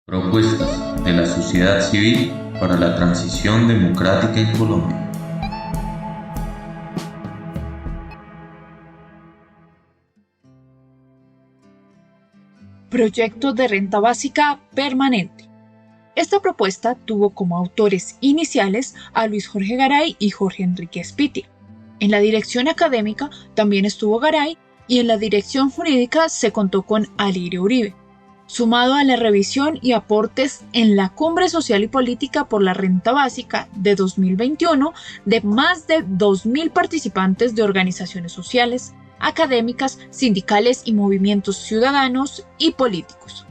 Propuestas de la sociedad civil para la transición democrática en Colombia. Proyecto de renta básica permanente. Esta propuesta tuvo como autores iniciales a Luis Jorge Garay y Jorge Enrique Espitia. En la dirección académica también estuvo Garay y en la dirección jurídica se contó con Alirio Uribe. Sumado a la revisión y aportes en la Cumbre Social y Política por la Renta Básica de 2021 de más de 2.000 participantes de organizaciones sociales, académicas, sindicales y movimientos ciudadanos y políticos.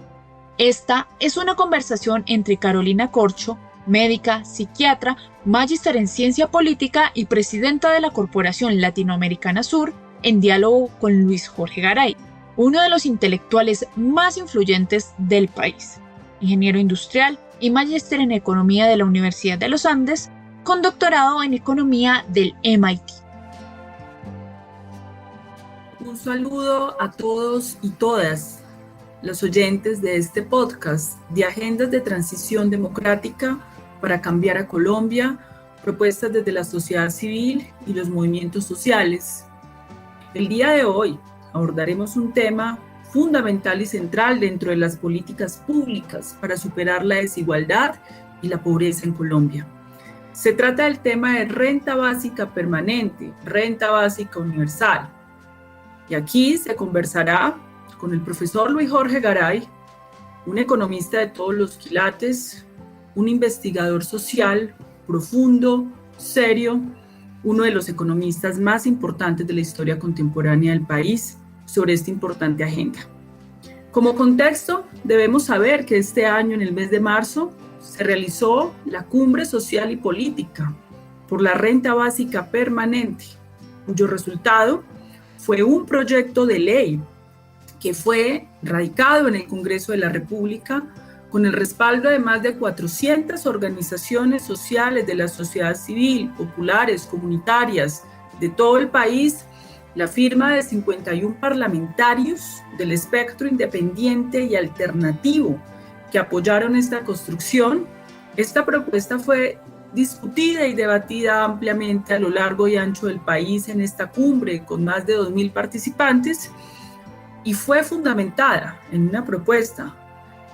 Esta es una conversación entre Carolina Corcho, médica, psiquiatra, magíster en ciencia política y presidenta de la Corporación Latinoamericana Sur, en diálogo con Luis Jorge Garay, uno de los intelectuales más influyentes del país, ingeniero industrial y magíster en economía de la Universidad de los Andes, con doctorado en economía del MIT. Un saludo a todos y todas los oyentes de este podcast de Agendas de Transición Democrática para cambiar a Colombia, propuestas desde la sociedad civil y los movimientos sociales. El día de hoy abordaremos un tema fundamental y central dentro de las políticas públicas para superar la desigualdad y la pobreza en Colombia. Se trata del tema de renta básica permanente, renta básica universal. Y aquí se conversará con el profesor Luis Jorge Garay, un economista de todos los quilates, un investigador social profundo, serio, uno de los economistas más importantes de la historia contemporánea del país sobre esta importante agenda. Como contexto, debemos saber que este año, en el mes de marzo, se realizó la Cumbre Social y Política por la Renta Básica Permanente, cuyo resultado fue un proyecto de ley que fue radicado en el Congreso de la República con el respaldo de más de 400 organizaciones sociales de la sociedad civil, populares, comunitarias, de todo el país, la firma de 51 parlamentarios del espectro independiente y alternativo que apoyaron esta construcción. Esta propuesta fue discutida y debatida ampliamente a lo largo y ancho del país en esta cumbre con más de 2.000 participantes y fue fundamentada en una propuesta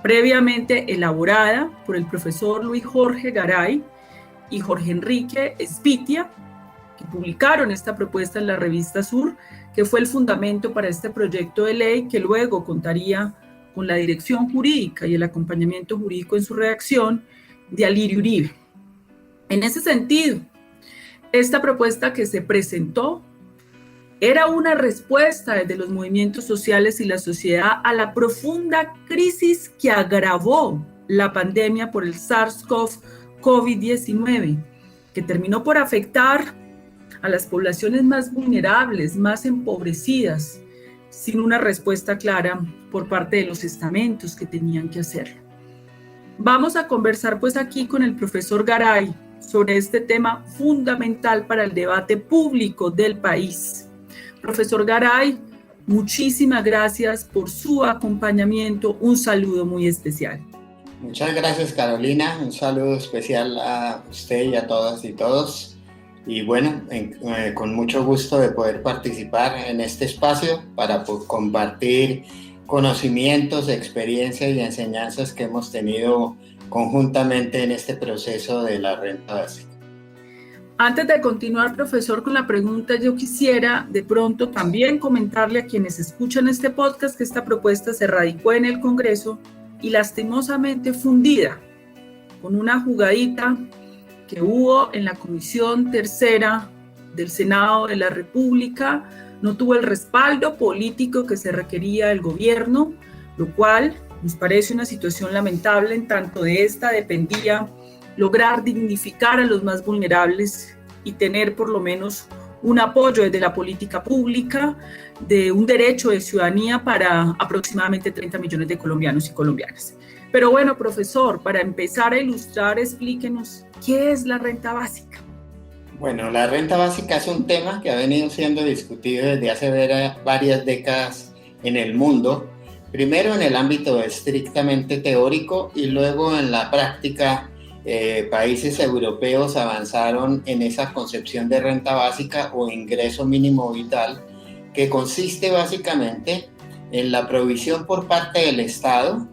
previamente elaborada por el profesor Luis Jorge Garay y Jorge Enrique Espitia, que publicaron esta propuesta en la revista Sur, que fue el fundamento para este proyecto de ley que luego contaría con la dirección jurídica y el acompañamiento jurídico en su redacción de Alirio Uribe. En ese sentido, esta propuesta que se presentó era una respuesta desde los movimientos sociales y la sociedad a la crisis que agravó la pandemia por el SARS-CoV-19, que terminó por afectar a las poblaciones más vulnerables, más empobrecidas, sin una respuesta clara por parte de los estamentos que tenían que hacerlo. Vamos a conversar pues aquí con el profesor Garay sobre este tema fundamental para el debate público del país. Profesor Garay, muchísimas gracias por su acompañamiento. Un saludo muy especial. Muchas gracias, Carolina. Un saludo especial a usted y a todas y todos. Y bueno, con mucho gusto de poder participar en este espacio para compartir conocimientos, experiencias y enseñanzas que hemos tenido conjuntamente en este proceso de la renta básica. Antes de continuar, profesor, con la pregunta, yo quisiera de pronto también comentarle a quienes escuchan este podcast que esta propuesta se radicó en el Congreso y lastimosamente fundida con una jugadita que hubo en la Comisión Tercera del Senado de la República. No tuvo el respaldo político que se requería del gobierno, lo cual nos parece una situación lamentable. En tanto de esta dependía lograr dignificar a los más vulnerables y tener por lo menos un apoyo desde la política pública de un derecho de ciudadanía para aproximadamente 30 millones de colombianos y colombianas. Pero bueno, profesor, para empezar a ilustrar, explíquenos qué es la renta básica. Bueno, la renta básica es un tema que ha venido siendo discutido desde hace varias décadas en el mundo Primero en el ámbito estrictamente teórico y luego en la práctica. Países europeos avanzaron en esa concepción de renta básica o ingreso mínimo vital, que consiste básicamente en la provisión por parte del Estado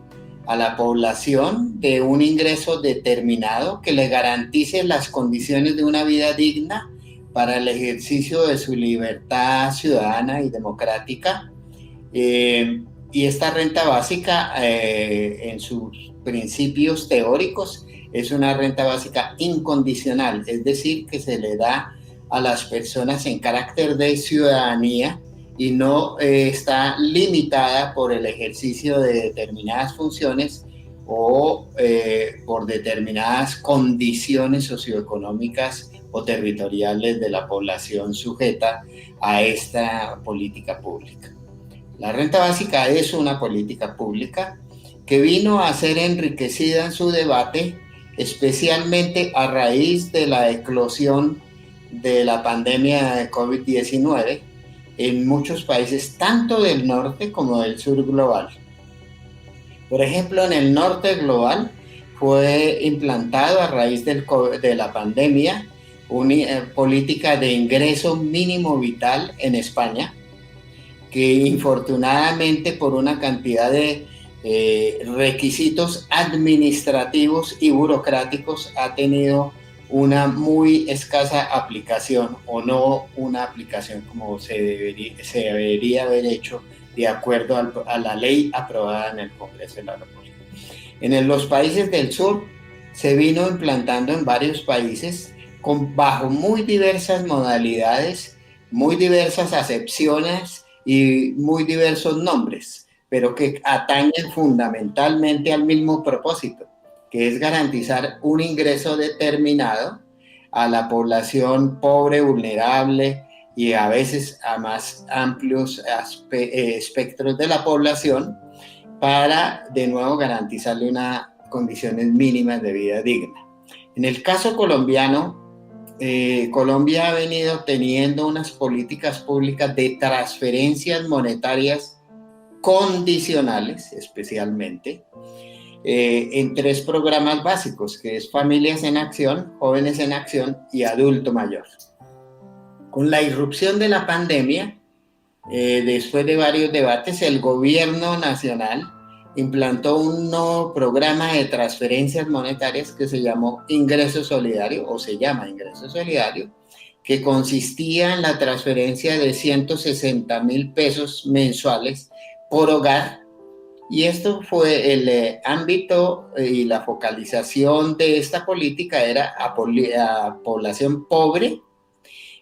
a la población de un ingreso determinado que le garantice las condiciones de una vida digna para el ejercicio de su libertad ciudadana y democrática. Y esta renta básica, en sus principios teóricos, es una renta básica incondicional, es decir, que se le da a las personas en carácter de ciudadanía y no está limitada por el ejercicio de determinadas funciones o por determinadas condiciones socioeconómicas o territoriales de la población sujeta a esta política pública. La renta básica es una política pública que vino a ser enriquecida en su debate, especialmente a raíz de la eclosión de la pandemia de COVID-19 en muchos países, tanto del norte como del sur global. Por ejemplo, en el norte global fue implantado a raíz de la pandemia una política de ingreso mínimo vital en España, que infortunadamente por una cantidad de requisitos administrativos y burocráticos ha tenido una muy escasa aplicación, o no una aplicación como se debería haber hecho de acuerdo a la ley aprobada en el Congreso de la República. En los países del sur se vino implantando en varios países bajo muy diversas modalidades, muy diversas acepciones y muy diversos nombres, pero que atañen fundamentalmente al mismo propósito, que es garantizar un ingreso determinado a la población pobre, vulnerable y a veces a más amplios espectros de la población, para de nuevo garantizarle unas condiciones mínimas de vida digna. En el caso colombiano, Colombia ha venido teniendo unas políticas públicas de transferencias monetarias condicionales, especialmente, en 3 programas básicos, que es Familias en Acción, Jóvenes en Acción y Adulto Mayor. Con la irrupción de la pandemia, después de varios debates, el gobierno nacional implantó un nuevo programa de transferencias monetarias que se llamó Ingreso Solidario, o se llama Ingreso Solidario, que consistía en la transferencia de 160,000 pesos mensuales por hogar. Y esto fue el ámbito y la focalización de esta política, era a población pobre,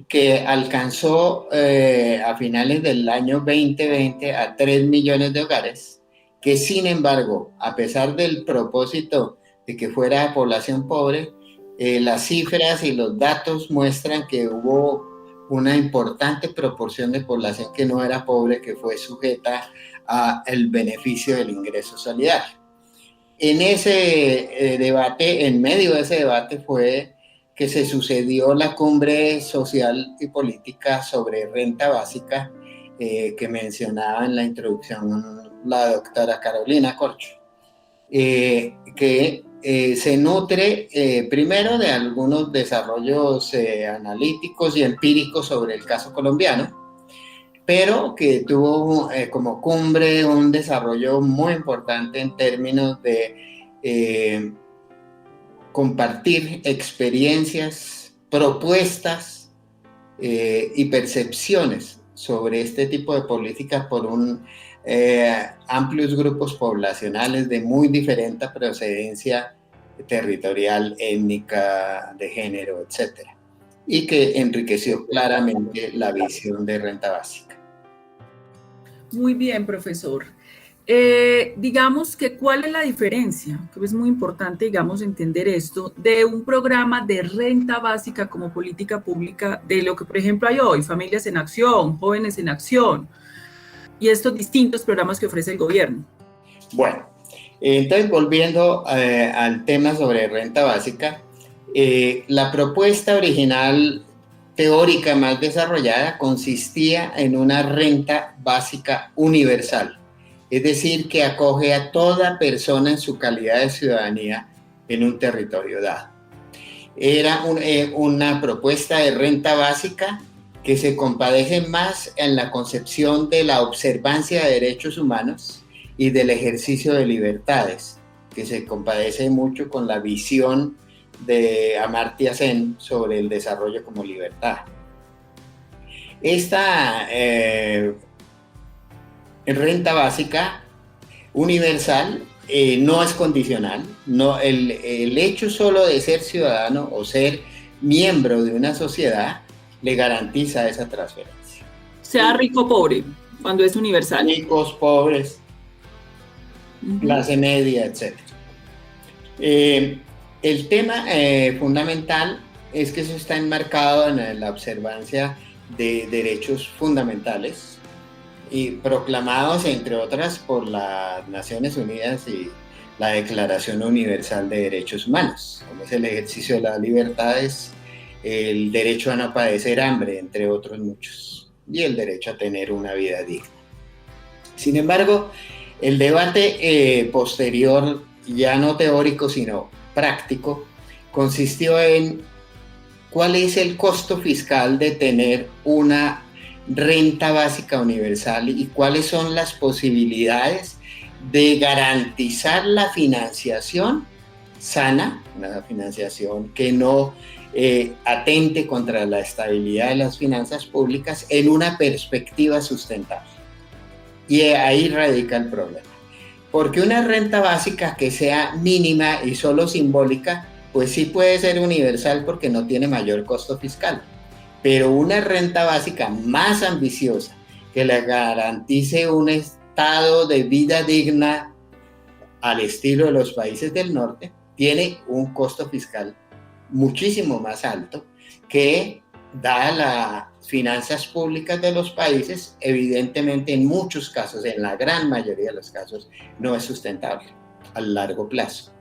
que alcanzó a finales del año 2020 a 3 millones de hogares, que sin embargo, a pesar del propósito de que fuera población pobre, las cifras y los datos muestran que hubo una importante proporción de población que no era pobre, que fue sujeta al beneficio del ingreso solidario. En ese debate, en medio de ese debate, fue que se sucedió la cumbre social y política sobre renta básica que mencionaba en la introducción la doctora Carolina Corcho, que se nutre primero de algunos desarrollos analíticos y empíricos sobre el caso colombiano, pero que tuvo como cumbre un desarrollo muy importante en términos de compartir experiencias, propuestas y percepciones sobre este tipo de políticas por amplios grupos poblacionales de muy diferente procedencia territorial, étnica, de género, etc. Y que enriqueció claramente la visión de renta básica. Muy bien, profesor. Digamos que ¿cuál es la diferencia? Que es muy importante, digamos, entender esto, de un programa de renta básica como política pública, de lo que, por ejemplo, hay hoy, Familias en Acción, Jóvenes en Acción, y estos distintos programas que ofrece el gobierno. Bueno, entonces volviendo al tema sobre renta básica, la propuesta original teórica más desarrollada consistía en una renta básica universal, es decir, que acoge a toda persona en su calidad de ciudadanía en un territorio dado. Era una propuesta de renta básica que se compadece más en la concepción de la observancia de derechos humanos y del ejercicio de libertades, que se compadece mucho con la visión de Amartya Sen sobre el desarrollo como libertad. Esta renta básica universal no es condicional, no, el hecho solo de ser ciudadano o ser miembro de una sociedad le garantiza esa transferencia. Sea rico o pobre, cuando es universal. Ricos, pobres, clase media, etc. El tema fundamental es que eso está enmarcado en la observancia de derechos fundamentales y proclamados, entre otras, por las Naciones Unidas y la Declaración Universal de Derechos Humanos, como es el ejercicio de las libertades, el derecho a no padecer hambre, entre otros muchos, y el derecho a tener una vida digna. Sin embargo, el debate posterior, ya no teórico, sino práctico, consistió en cuál es el costo fiscal de tener una renta básica universal y cuáles son las posibilidades de garantizar la financiación sana, una financiación que no atente contra la estabilidad de las finanzas públicas en una perspectiva sustentable. Y ahí radica el problema. Porque una renta básica que sea mínima y solo simbólica, pues sí puede ser universal porque no tiene mayor costo fiscal. Pero una renta básica más ambiciosa, que le garantice un estado de vida digna al estilo de los países del norte, tiene un costo fiscal muchísimo más alto que, dadas las finanzas públicas de los países, evidentemente en muchos casos, en la gran mayoría de los casos, no es sustentable a largo plazo.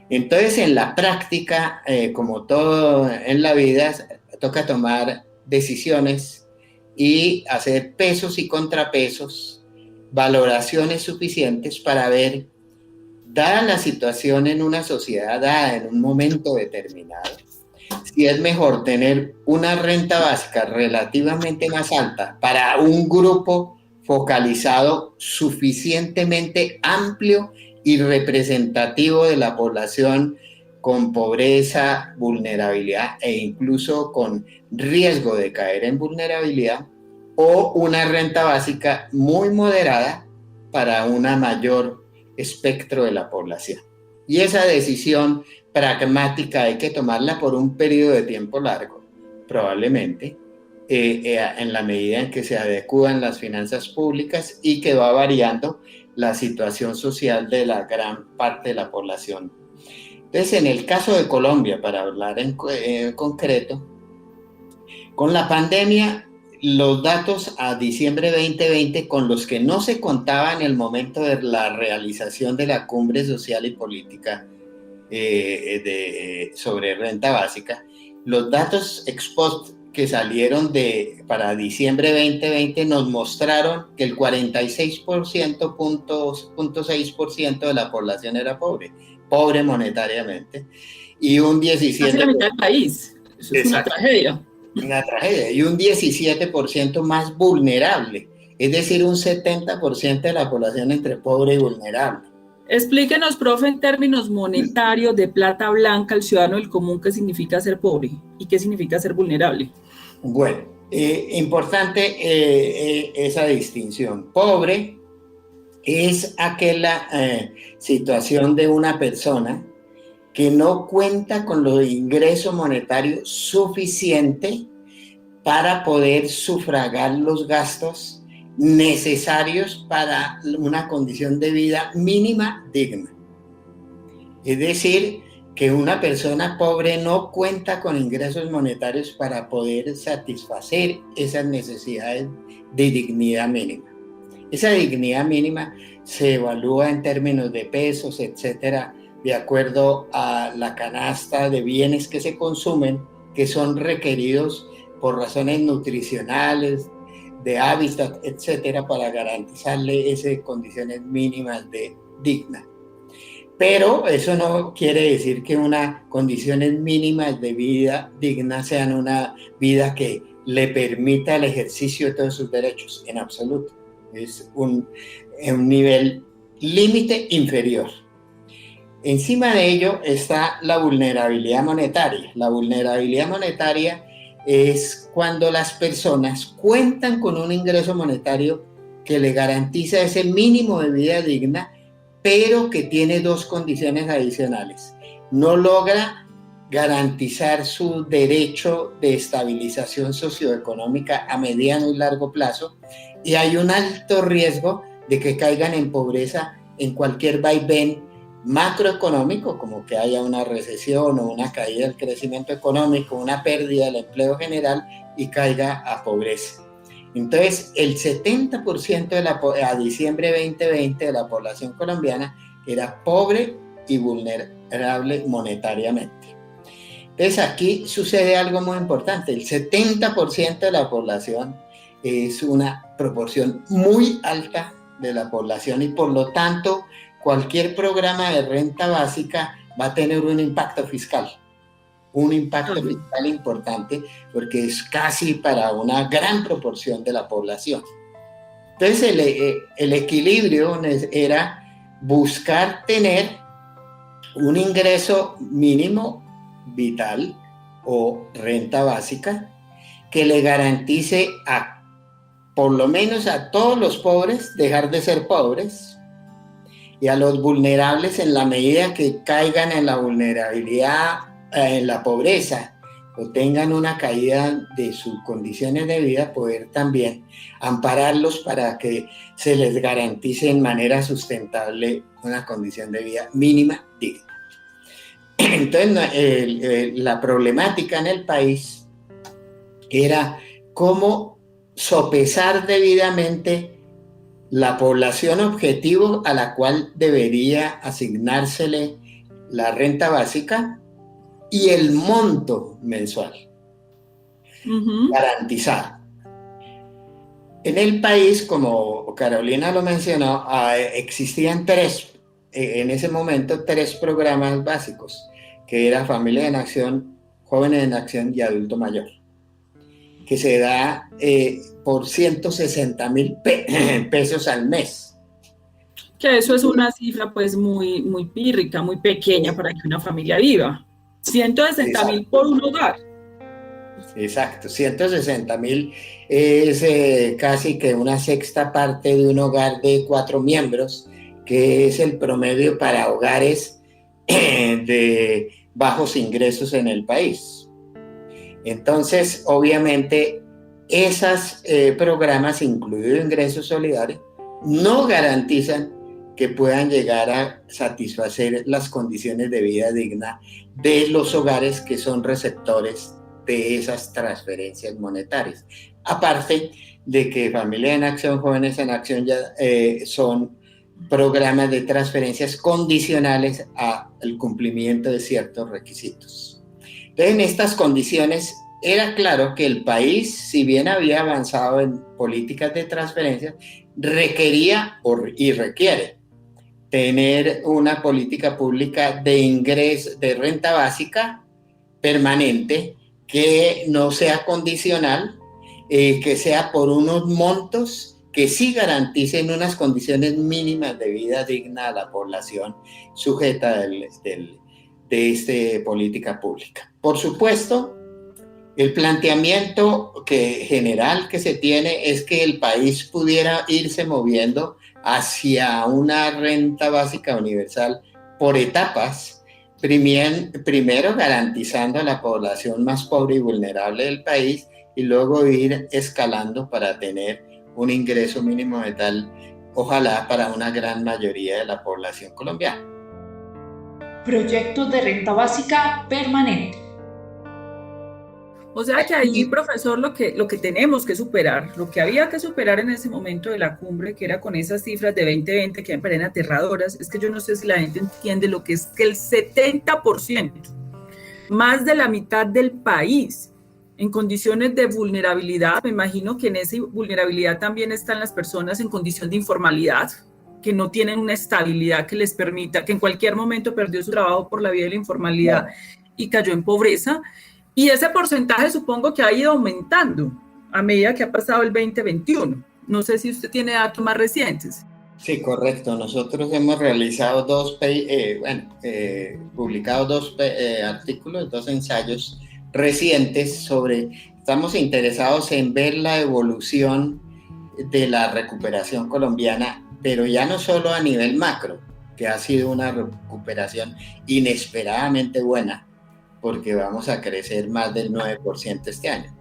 Entonces, en la práctica, como todo en la vida, toca tomar decisiones y hacer pesos y contrapesos, valoraciones suficientes para ver, dada la situación en una sociedad, dada en un momento determinado, si es mejor tener una renta básica relativamente más alta para un grupo focalizado suficientemente amplio y representativo de la población con pobreza, vulnerabilidad e incluso con riesgo de caer en vulnerabilidad, o una renta básica muy moderada para una mayor espectro de la población. Y esa decisión pragmática hay que tomarla por un periodo de tiempo largo, probablemente, en la medida en que se adecúan las finanzas públicas y que va variando la situación social de la gran parte de la población. Entonces, en el caso de Colombia, para hablar en concreto, con la pandemia, los datos a diciembre 2020, con los que no se contaba en el momento de la realización de la cumbre social y política sobre renta básica, los datos ex post que salieron para diciembre 2020 nos mostraron que el 46.6% de la población era pobre monetariamente, y un 17%... Casi la mitad del país. Eso es una tragedia. Una tragedia, y un 17% más vulnerable, es decir, un 70% de la población entre pobre y vulnerable. Explíquenos, profe, en términos monetarios de plata blanca, el ciudadano del común, qué significa ser pobre y qué significa ser vulnerable. Bueno, importante esa distinción. Pobre es aquella situación de una persona que no cuenta con los ingresos monetarios suficientes para poder sufragar los gastos necesarios para una condición de vida mínima digna. Es decir, que una persona pobre no cuenta con ingresos monetarios para poder satisfacer esas necesidades de dignidad mínima. Esa dignidad mínima se evalúa en términos de pesos, etcétera, de acuerdo a la canasta de bienes que se consumen, que son requeridos por razones nutricionales, de hábitat, etcétera, para garantizarle esas condiciones mínimas de dignas. Pero eso no quiere decir que unas condiciones mínimas de vida digna sean una vida que le permita el ejercicio de todos sus derechos, en absoluto. Es un nivel límite inferior. Encima de ello está la vulnerabilidad monetaria. La vulnerabilidad monetaria es cuando las personas cuentan con un ingreso monetario que le garantiza ese mínimo de vida digna, pero que tiene dos condiciones adicionales. No logra garantizar su derecho de estabilización socioeconómica a mediano y largo plazo, y hay un alto riesgo de que caigan en pobreza en cualquier vaivén macroeconómico, como que haya una recesión o una caída del crecimiento económico, una pérdida del empleo general y caiga a pobreza. Entonces, el 70% a diciembre 2020 de la población colombiana era pobre y vulnerable monetariamente. Entonces, aquí sucede algo muy importante. El 70% de la población es una proporción muy alta de la población y, por lo tanto, cualquier programa de renta básica va a tener un impacto fiscal. Un impacto fiscal importante porque es casi para una gran proporción de la población. Entonces el equilibrio era buscar tener un ingreso mínimo vital o renta básica que le garantice por lo menos a todos los pobres dejar de ser pobres, y a los vulnerables, en la medida que caigan en la vulnerabilidad, en la pobreza o tengan una caída de sus condiciones de vida, poder también ampararlos para que se les garantice en manera sustentable una condición de vida mínima digna. Entonces, la problemática en el país era cómo sopesar debidamente la población objetivo a la cual debería asignársele la renta básica y el monto mensual garantizado. En el país, como Carolina lo mencionó, existían en ese momento tres programas básicos, que era Familia en Acción, Jóvenes en Acción y Adulto Mayor, que se da por 160,000 pesos al mes. Que eso es una cifra pues muy, muy pírrica, muy pequeña para que una familia viva. 160,000 por un hogar. Exacto, 160,000 es casi que una sexta parte de un hogar de 4 miembros, que es el promedio para hogares de bajos ingresos en el país. Entonces, obviamente, esos programas, incluido Ingresos Solidarios, no garantizan que puedan llegar a satisfacer las condiciones de vida digna de los hogares que son receptores de esas transferencias monetarias. Aparte de que Familia en Acción, Jóvenes en Acción ya son programas de transferencias condicionales al cumplimiento de ciertos requisitos. Entonces, en estas condiciones era claro que el país, si bien había avanzado en políticas de transferencias, requería y requiere tener una política pública de ingreso, de renta básica permanente, que no sea condicional, que sea por unos montos que sí garanticen unas condiciones mínimas de vida digna a la población sujeta de esta política pública. Por supuesto, el planteamiento general que se tiene es que el país pudiera irse moviendo hacia una renta básica universal por etapas, primero garantizando a la población más pobre y vulnerable del país, y luego ir escalando para tener un ingreso mínimo vital, ojalá para una gran mayoría de la población colombiana. Proyectos de renta básica permanente. O sea que ahí, profesor, lo que tenemos que superar, lo que había que superar en ese momento de la cumbre, que era con esas cifras de 2020 que me parecen aterradoras, es que yo no sé si la gente entiende lo que es que el 70%, más de la mitad del país, en condiciones de vulnerabilidad. Me imagino que en esa vulnerabilidad también están las personas en condición de informalidad, que no tienen una estabilidad que les permita, que en cualquier momento perdió su trabajo por la vía de la informalidad y cayó en pobreza. Y ese porcentaje supongo que ha ido aumentando a medida que ha pasado el 2021. No sé si usted tiene datos más recientes. Sí, correcto. Nosotros hemos realizado publicado dos artículos, dos ensayos recientes estamos interesados en ver la evolución de la recuperación colombiana, pero ya no solo a nivel macro, que ha sido una recuperación inesperadamente buena, porque vamos a crecer más del 9% este año.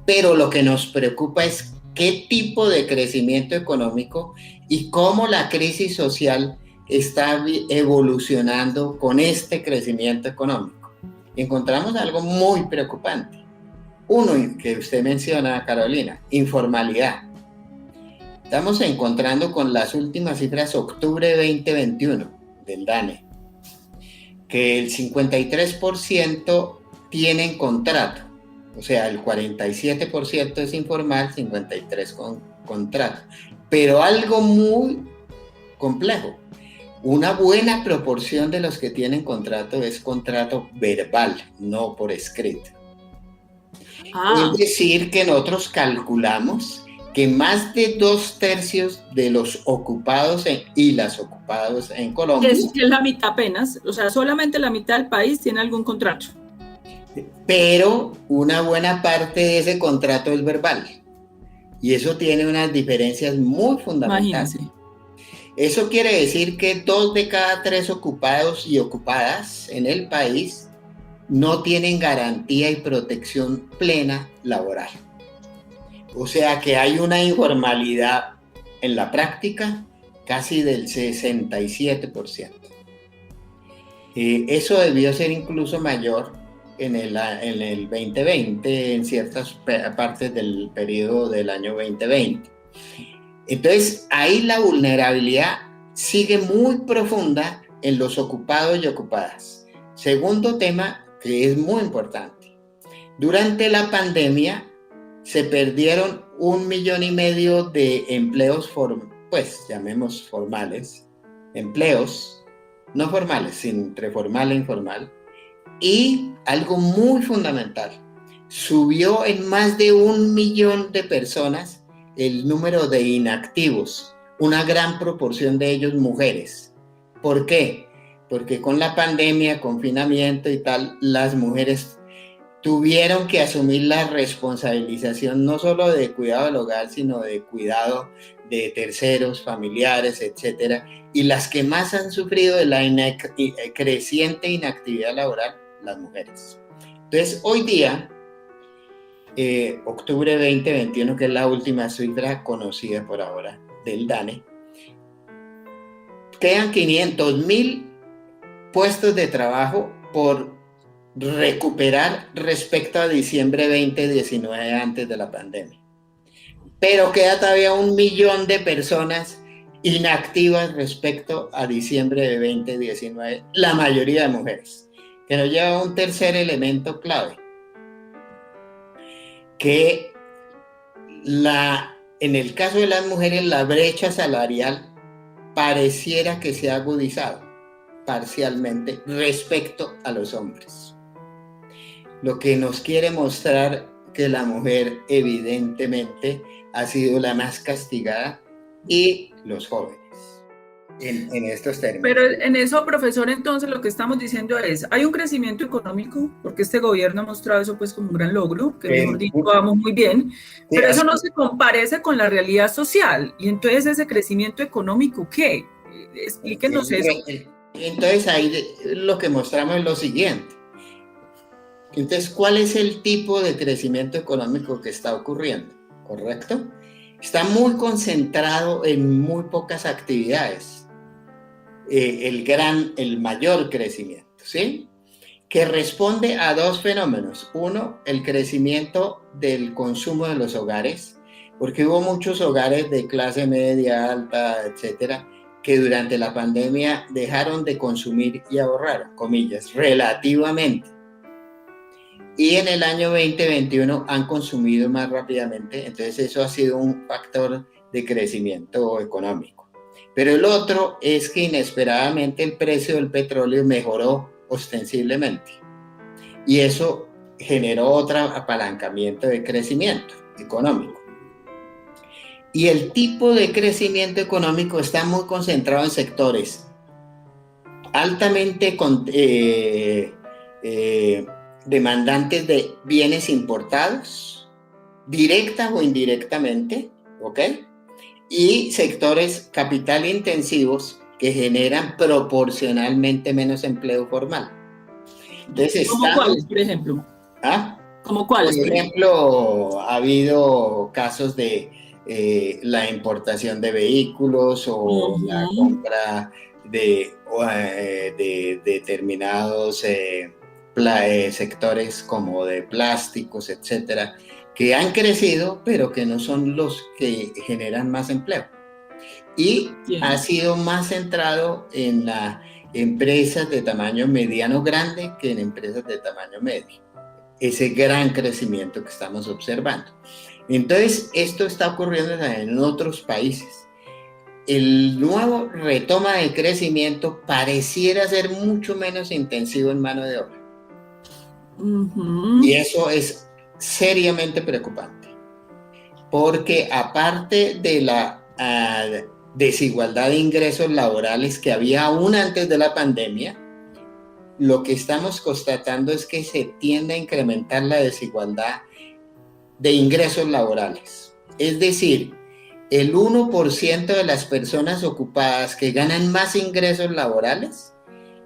Pero lo que nos preocupa es qué tipo de crecimiento económico y cómo la crisis social está evolucionando con este crecimiento económico. Encontramos algo muy preocupante. Uno que usted menciona, Carolina, informalidad. Estamos encontrando con las últimas cifras, octubre 2021 del DANE, que el 53% tienen contrato. O sea, el 47% es informal, 53% con contrato. Pero algo muy complejo, una buena proporción de los que tienen contrato es contrato verbal, no por escrito. Es decir, que nosotros calculamos que más de 2/3 de los ocupados y las ocupadas en Colombia... Es la mitad apenas, o sea, solamente la mitad del país tiene algún contrato. Pero una buena parte de ese contrato es verbal. Y eso tiene unas diferencias muy fundamentales. Imagínense. Eso quiere decir que 2 de cada 3 ocupados y ocupadas en el país no tienen garantía y protección plena laboral. O sea que hay una informalidad en la práctica casi del 67%. Eso debió ser incluso mayor en el 2020, en ciertas partes del periodo del año 2020. Entonces, ahí la vulnerabilidad sigue muy profunda en los ocupados y ocupadas. Segundo tema que es muy importante. Durante la pandemia se perdieron 1,5 millones de empleos, llamemos formales, empleos no formales, entre formal e informal. Y algo muy fundamental, subió en más de 1 millón de personas el número de inactivos, una gran proporción de ellos mujeres. ¿Por qué? Porque con la pandemia, confinamiento y tal, las mujeres tuvieron que asumir la responsabilización no solo de cuidado del hogar, sino de cuidado de terceros, familiares, etcétera. Y las que más han sufrido de la creciente inactividad laboral, las mujeres. Entonces, hoy día, octubre 2021, que es la última cifra conocida por ahora del DANE, quedan 500,000 puestos de trabajo por recuperar respecto a diciembre 2019, antes de la pandemia. Pero queda todavía 1 millón de personas inactivas respecto a diciembre de 2019, la mayoría de mujeres. Que nos lleva a un tercer elemento clave, que en el caso de las mujeres la brecha salarial pareciera que se ha agudizado parcialmente respecto a los hombres. Lo que nos quiere mostrar que la mujer evidentemente ha sido la más castigada, y los jóvenes. En estos términos. Pero en eso, profesor, entonces lo que estamos diciendo es, hay un crecimiento económico, porque este gobierno ha mostrado eso pues como un gran logro, que mejor dicho, vamos muy bien, pero eso no se comparece con la realidad social. Y entonces, ese crecimiento económico, ¿qué? Explíquenos eso. Entonces, ahí lo que mostramos es lo siguiente. Entonces, ¿cuál es el tipo de crecimiento económico que está ocurriendo? ¿Correcto? Está muy concentrado en muy pocas actividades. El mayor crecimiento, ¿sí? Que responde a dos fenómenos. Uno, el crecimiento del consumo de los hogares, porque hubo muchos hogares de clase media, alta, etcétera, que durante la pandemia dejaron de consumir y ahorrar, comillas, relativamente. y en el año 2021 han consumido más rápidamente, entonces eso ha sido un factor de crecimiento económico. Pero el otro es que inesperadamente el precio del petróleo mejoró ostensiblemente y eso generó otro apalancamiento de crecimiento económico. Y el tipo de crecimiento económico está muy concentrado en sectores altamente demandantes de bienes importados, directa o indirectamente, ¿ok? Y sectores capital intensivos que generan proporcionalmente menos empleo formal. Entonces, ¿Cómo cuáles, por ejemplo? ¿Ah? ¿Cómo cuáles? Por ejemplo, ha habido casos de la importación de vehículos o la compra de determinados sectores como de plásticos, etcétera, que han crecido, pero que no son los que generan más empleo. Y ha sido más centrado en las empresas de tamaño mediano grande que en empresas de tamaño medio. Ese gran crecimiento que estamos observando. Entonces, esto está ocurriendo en otros países. El nuevo retoma de crecimiento pareciera ser mucho menos intensivo en mano de obra. Y eso es seriamente preocupante, porque aparte de la desigualdad de ingresos laborales que había aún antes de la pandemia, lo que estamos constatando es que se tiende a incrementar la desigualdad de ingresos laborales. Es decir, el 1% de las personas ocupadas que ganan más ingresos laborales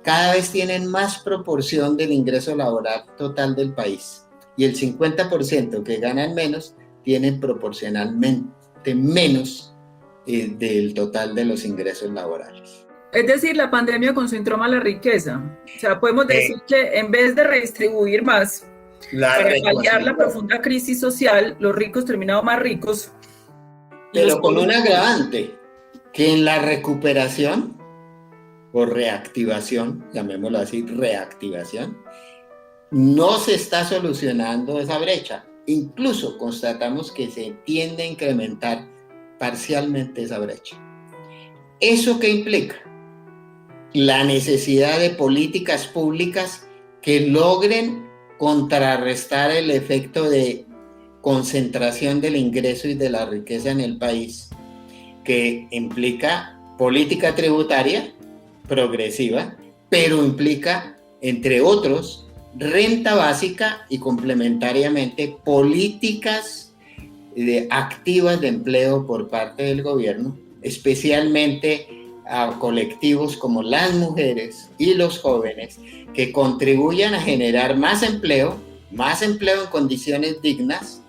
cada vez tienen más proporción del ingreso laboral total del país. Y el 50% que ganan menos tienen proporcionalmente menos del total de los ingresos laborales. Es decir, la pandemia concentró más la riqueza. O sea, podemos decir que en vez de redistribuir más, para paliar la profunda crisis social, los ricos terminaron más ricos. Pero con un agravante, que en la recuperación o reactivación, llamémoslo así, reactivación, no se está solucionando esa brecha. Incluso constatamos que se tiende a incrementar parcialmente esa brecha. ¿Eso qué implica? La necesidad de políticas públicas que logren contrarrestar el efecto de concentración del ingreso y de la riqueza en el país, que implica política tributaria progresiva, pero implica, entre otros, renta básica y complementariamente políticas activas de empleo por parte del gobierno, especialmente a colectivos como las mujeres y los jóvenes, que contribuyan a generar más empleo en condiciones dignas,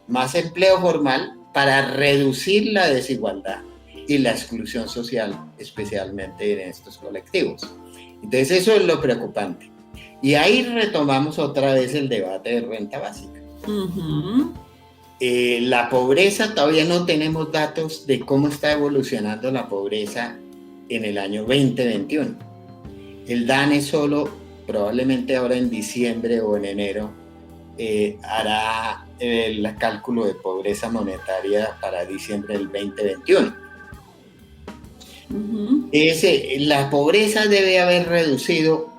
más empleo formal para reducir la desigualdad y la exclusión social, especialmente en estos colectivos. Entonces eso es lo preocupante. Y ahí retomamos otra vez el debate de renta básica. La pobreza, todavía no tenemos datos de cómo está evolucionando la pobreza en el año 2021. El DANE solo, probablemente ahora en diciembre o en enero, hará el cálculo de pobreza monetaria para diciembre del 2021. La pobreza debe haber reducido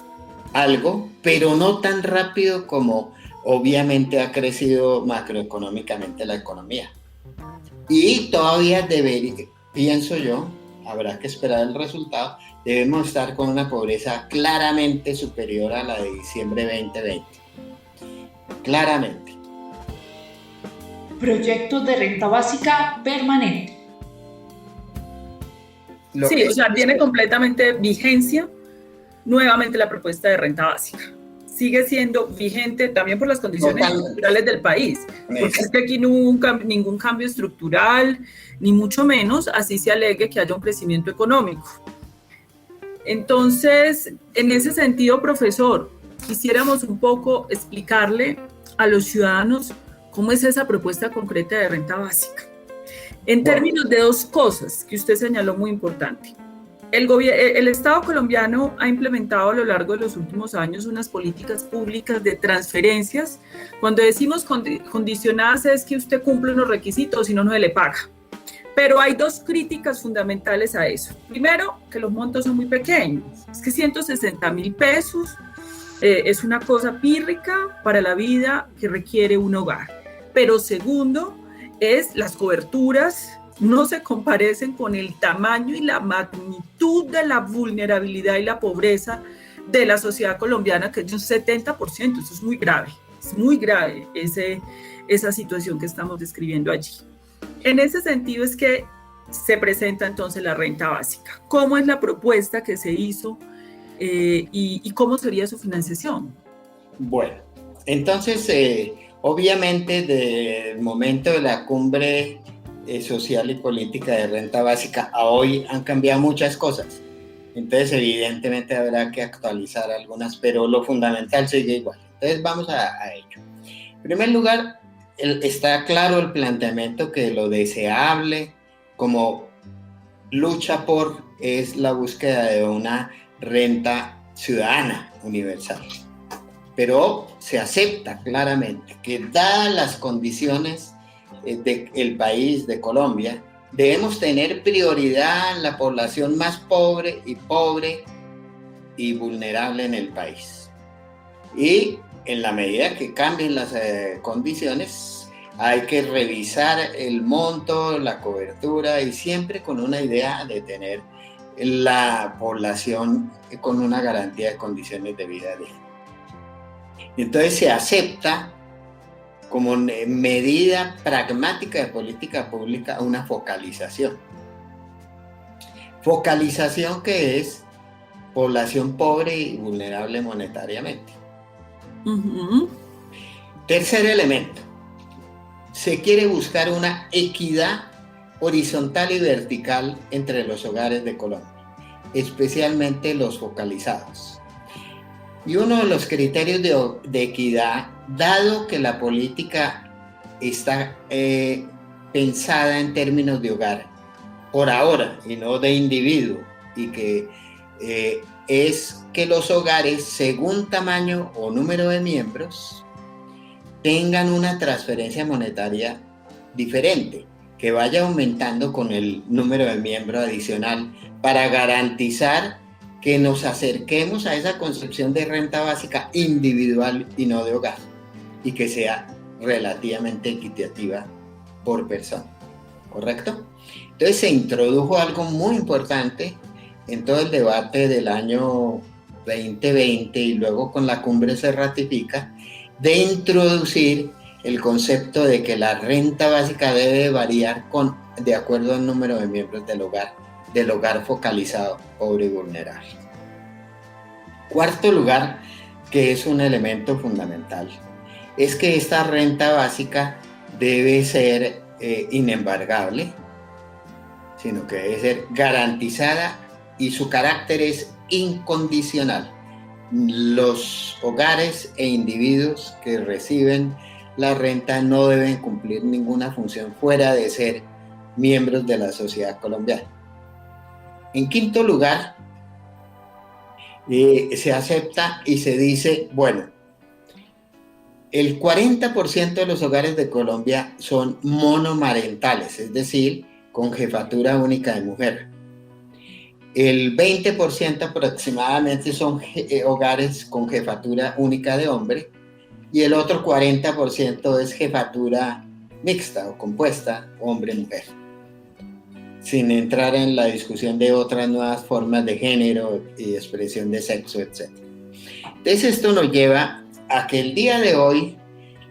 algo, pero no tan rápido como obviamente ha crecido macroeconómicamente la economía. Y todavía pienso yo, habrá que esperar el resultado, debemos estar con una pobreza claramente superior a la de diciembre 2020. Claramente. Proyectos de renta básica permanente. Sí, o sea, tiene completamente vigencia nuevamente la propuesta de renta básica. Sigue siendo vigente también por las condiciones estructurales del país, porque es que aquí no hubo ningún cambio estructural, ni mucho menos, así se alegue que haya un crecimiento económico. Entonces, en ese sentido, profesor, quisiéramos un poco explicarle a los ciudadanos cómo es esa propuesta concreta de renta básica. En términos de dos cosas que usted señaló muy importante. El Estado colombiano ha implementado a lo largo de los últimos años unas políticas públicas de transferencias. Cuando decimos condicionadas es que usted cumple unos requisitos y no se le paga. Pero hay dos críticas fundamentales a eso. Primero, que los montos son muy pequeños. Es que 160.000 pesos es una cosa pírrica para la vida que requiere un hogar. Pero segundo, es las coberturas no se comparecen con el tamaño y la magnitud de la vulnerabilidad y la pobreza de la sociedad colombiana, que es de un 70%. Eso es muy grave esa situación que estamos describiendo allí. En ese sentido es que se presenta entonces la renta básica. ¿Cómo es la propuesta que se hizo y cómo sería su financiación? Bueno, entonces obviamente desde el momento de la cumbre social y política de renta básica a hoy han cambiado muchas cosas. Entonces evidentemente habrá que actualizar algunas, pero lo fundamental sigue igual. Entonces vamos a ello. En primer lugar, está claro el planteamiento que lo deseable como lucha por es la búsqueda de una renta ciudadana universal. Pero se acepta claramente que dadas las condiciones del país, de Colombia, debemos tener prioridad en la población más pobre y vulnerable en el país. Y en la medida que cambien las condiciones, hay que revisar el monto, la cobertura y siempre con una idea de tener la población con una garantía de condiciones de vida digna. Entonces se acepta como medida pragmática de política pública una focalización. Focalización que es población pobre y vulnerable monetariamente. Uh-huh. Tercer elemento, se quiere buscar una equidad horizontal y vertical entre los hogares de Colombia, especialmente los focalizados. Y uno de los criterios de equidad, dado que la política está pensada en términos de hogar, por ahora, y no de individuo, y que es que los hogares, según tamaño o número de miembros, tengan una transferencia monetaria diferente, que vaya aumentando con el número de miembros adicional para garantizar que nos acerquemos a esa concepción de renta básica individual y no de hogar, y que sea relativamente equitativa por persona, ¿correcto? Entonces se introdujo algo muy importante en todo el debate del año 2020 y luego con la cumbre se ratifica, de introducir el concepto de que la renta básica debe variar de acuerdo al número de miembros del hogar focalizado, pobre y vulnerable. Cuarto lugar, que es un elemento fundamental, es que esta renta básica debe ser inembargable, sino que debe ser garantizada y su carácter es incondicional. Los hogares e individuos que reciben la renta no deben cumplir ninguna función fuera de ser miembros de la sociedad colombiana. En quinto lugar, se acepta y se dice, bueno, el 40% de los hogares de Colombia son monomarentales, es decir, con jefatura única de mujer. El 20% aproximadamente son hogares con jefatura única de hombre y el otro 40% es jefatura mixta o compuesta, hombre-mujer, sin entrar en la discusión de otras nuevas formas de género y expresión de sexo, etc. Entonces esto nos lleva a que el día de hoy,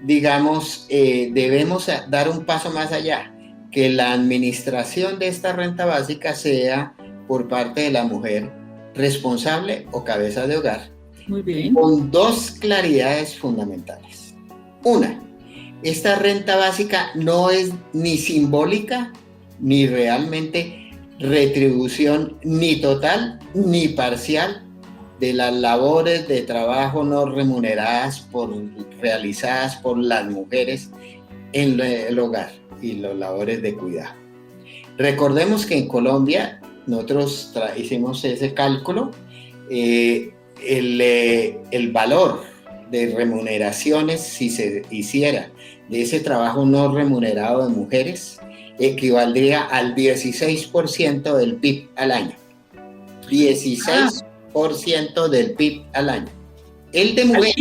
digamos, debemos dar un paso más allá, que la administración de esta renta básica sea por parte de la mujer responsable o cabeza de hogar. Muy bien. Con dos claridades fundamentales. Una, esta renta básica no es ni simbólica ni realmente retribución ni total ni parcial de las labores de trabajo no remuneradas realizadas por las mujeres en el hogar y las labores de cuidado. Recordemos que en Colombia nosotros hicimos ese cálculo, el valor de remuneraciones, si se hiciera de ese trabajo no remunerado de mujeres, equivaldría al 16% del PIB al año. 16% del PIB al año. El de mujeres.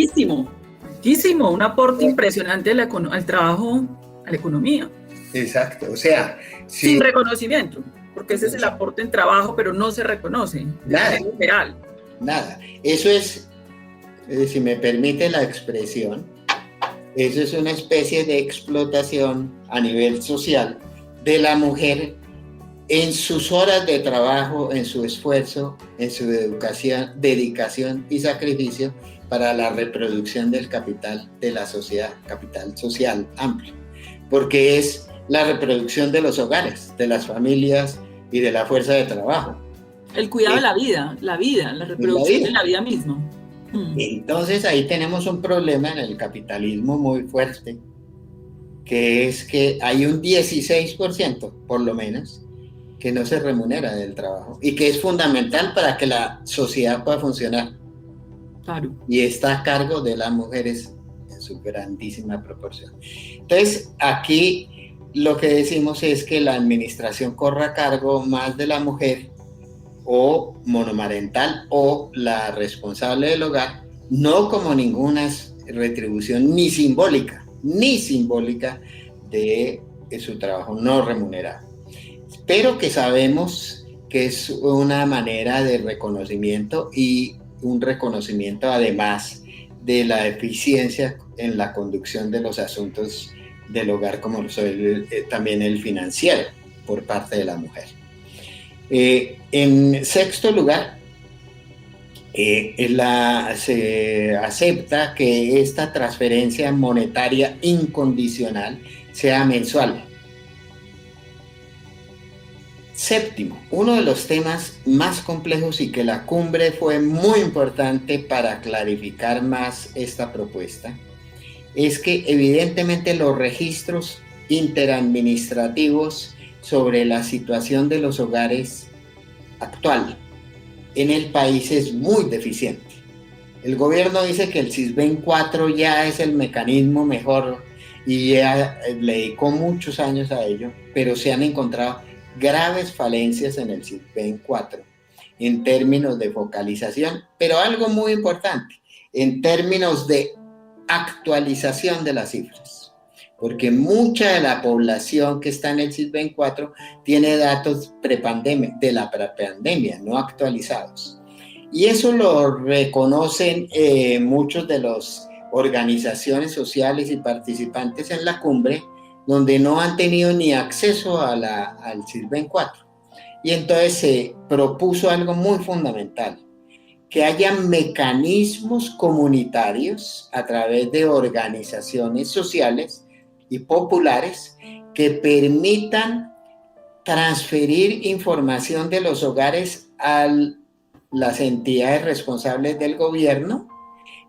Altísimo, un aporte impresionante al trabajo, a la economía. Exacto, o sea, sin reconocimiento, porque ese es el aporte en trabajo, pero no se reconoce. Nada. Es real. Nada. Eso es, si me permite la expresión, eso es una especie de explotación a nivel social de la mujer en sus horas de trabajo, en su esfuerzo, en su educación, dedicación y sacrificio para la reproducción del capital de la sociedad, capital social amplio, porque es la reproducción de los hogares, de las familias y de la fuerza de trabajo. El cuidado de la vida, la reproducción de la vida misma. Entonces ahí tenemos un problema en el capitalismo muy fuerte, que es que hay un 16%, por lo menos, que no se remunera del trabajo y que es fundamental para que la sociedad pueda funcionar. Claro. Y está a cargo de las mujeres en su grandísima proporción. Entonces, aquí lo que decimos es que la administración corra a cargo más de la mujer o monomarental o la responsable del hogar, no como ninguna retribución ni simbólica de su trabajo no remunerado. Pero que sabemos que es una manera de reconocimiento y un reconocimiento además de la eficiencia en la conducción de los asuntos del hogar, como también el financiero por parte de la mujer. En sexto lugar, se acepta que esta transferencia monetaria incondicional sea mensual. Séptimo, uno de los temas más complejos y que la cumbre fue muy importante para clarificar más esta propuesta, es que evidentemente los registros interadministrativos sobre la situación de los hogares actual en el país es muy deficiente. El gobierno dice que el SISBEN 4 ya es el mecanismo mejor y ya le dedicó muchos años a ello, pero se han encontrado graves falencias en el SISBEN 4 en términos de focalización, pero algo muy importante, en términos de actualización de las cifras, porque mucha de la población que está en el SISBEN 4 tiene datos de la prepandemia, no actualizados. Y eso lo reconocen muchos de las organizaciones sociales y participantes en la cumbre, donde no han tenido ni acceso al SISBEN 4. Y entonces se propuso algo muy fundamental, que haya mecanismos comunitarios a través de organizaciones sociales y populares que permitan transferir información de los hogares a las entidades responsables del gobierno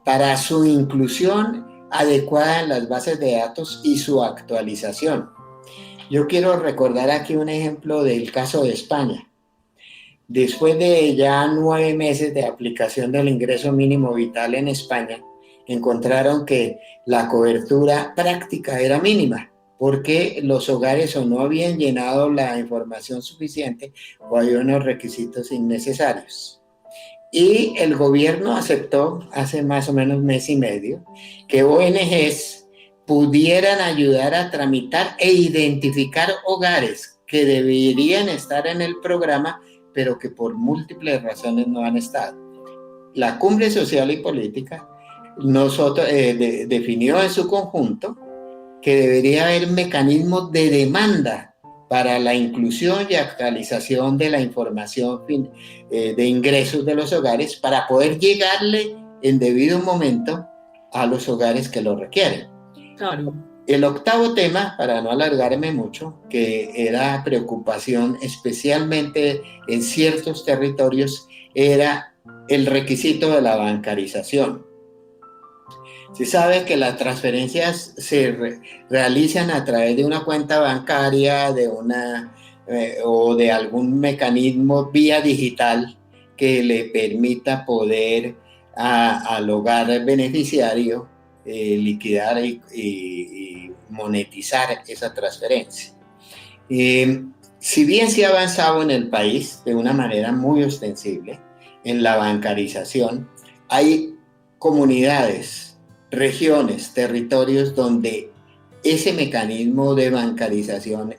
para su inclusión adecuada en las bases de datos y su actualización. Yo quiero recordar aquí un ejemplo del caso de España. Después de ya 9 meses de aplicación del ingreso mínimo vital en España, encontraron que la cobertura práctica era mínima, porque los hogares o no habían llenado la información suficiente o había unos requisitos innecesarios. Y el gobierno aceptó hace más o menos mes y medio que ONGs pudieran ayudar a tramitar e identificar hogares que deberían estar en el programa, pero que por múltiples razones no han estado. La Cumbre Social y Política definió en su conjunto que debería haber mecanismos de demanda para la inclusión y actualización de la información de ingresos de los hogares para poder llegarle en debido momento a los hogares que lo requieren. Claro. El octavo tema, para no alargarme mucho, que era preocupación especialmente en ciertos territorios, era el requisito de la bancarización. Se sabe que las transferencias se realizan a través de una cuenta bancaria, de una o de algún mecanismo vía digital que le permita poder al hogar beneficiario liquidar y monetizar esa transferencia. Si bien se ha avanzado en el país de una manera muy ostensible en la bancarización, hay comunidades, regiones, territorios donde ese mecanismo de bancarización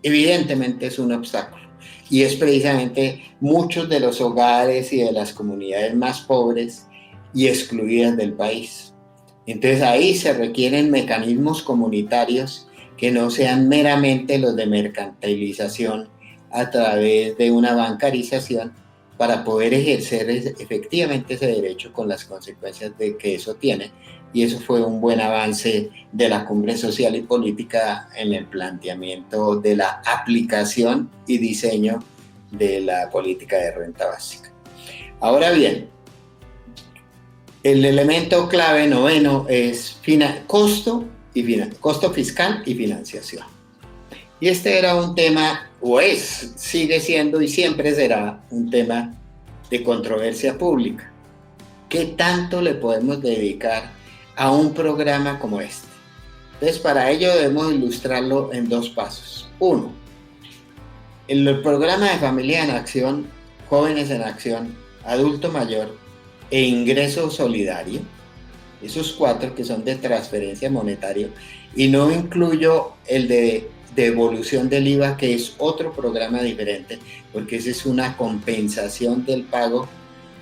evidentemente es un obstáculo, y es precisamente muchos de los hogares y de las comunidades más pobres y excluidas del país. Entonces ahí se requieren mecanismos comunitarios que no sean meramente los de mercantilización a través de una bancarización, para poder ejercer efectivamente ese derecho con las consecuencias de que eso tiene. Y eso fue un buen avance de la Cumbre Social y Política en el planteamiento de la aplicación y diseño de la política de renta básica. Ahora bien, el elemento clave noveno es costo fiscal y financiación. Y este era un tema, sigue siendo y siempre será un tema de controversia pública. ¿Qué tanto le podemos dedicar a un programa como este? Entonces, para ello debemos ilustrarlo en 2 pasos. 1, el programa de Familia en Acción, Jóvenes en Acción, Adulto Mayor e Ingreso Solidario, esos 4 que son de transferencia monetaria, y no incluyo el de devolución del IVA, que es otro programa diferente, porque esa es una compensación del pago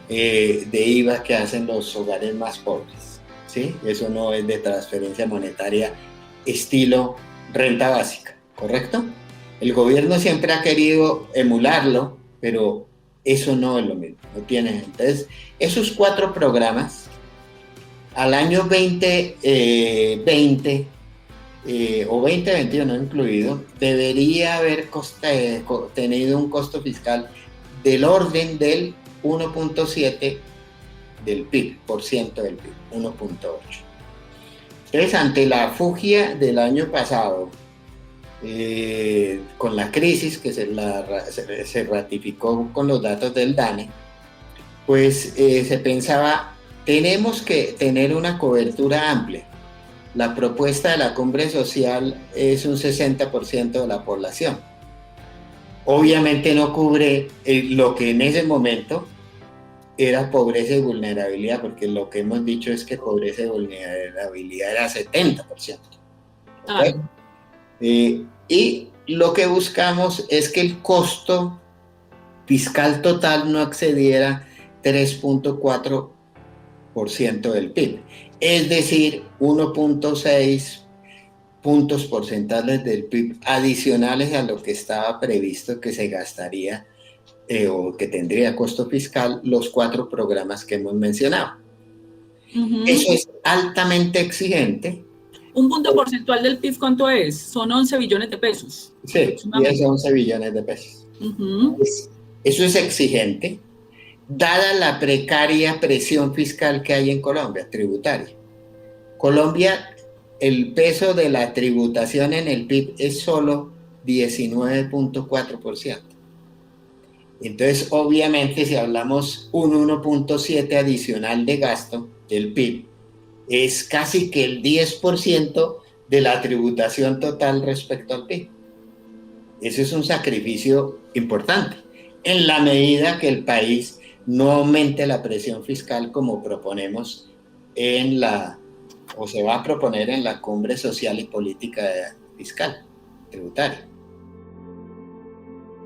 de IVA que hacen los hogares más pobres, ¿sí? Eso no es de transferencia monetaria estilo renta básica, ¿correcto? El gobierno siempre ha querido emularlo, pero eso no es lo mismo, no tiene. Entonces, esos 4 programas, al año 2020 o 2021 incluido, debería haber tenido un costo fiscal del orden del 1.7% del PIB, 1.8. Entonces, ante la fugia del año pasado, con la crisis que se ratificó con los datos del DANE, pues se pensaba, tenemos que tener una cobertura amplia. La propuesta de la Cumbre Social es un 60% de la población. Obviamente no cubre lo que en ese momento era pobreza y vulnerabilidad, porque lo que hemos dicho es que pobreza y vulnerabilidad era 70%. ¿Okay? Y lo que buscamos es que el costo fiscal total no excediera 3.4% del PIB, es decir, 1.6 puntos porcentuales del PIB adicionales a lo que estaba previsto que se gastaría o que tendría costo fiscal los 4 programas que hemos mencionado. Eso es altamente exigente. ¿Un punto porcentual del PIB cuánto es? Son 11 billones de pesos. Sí, 10 a 11 billones de pesos. Eso es exigente, dada la precaria presión fiscal que hay en Colombia, tributaria. Colombia, el peso de la tributación en el PIB es solo 19.4%. Entonces, obviamente, si hablamos un 1.7 adicional de gasto del PIB, es casi que el 10% de la tributación total respecto al PIB. Eso es un sacrificio importante, en la medida que el país no aumente la presión fiscal como proponemos o se va a proponer en la Cumbre Social y Política Fiscal, tributaria.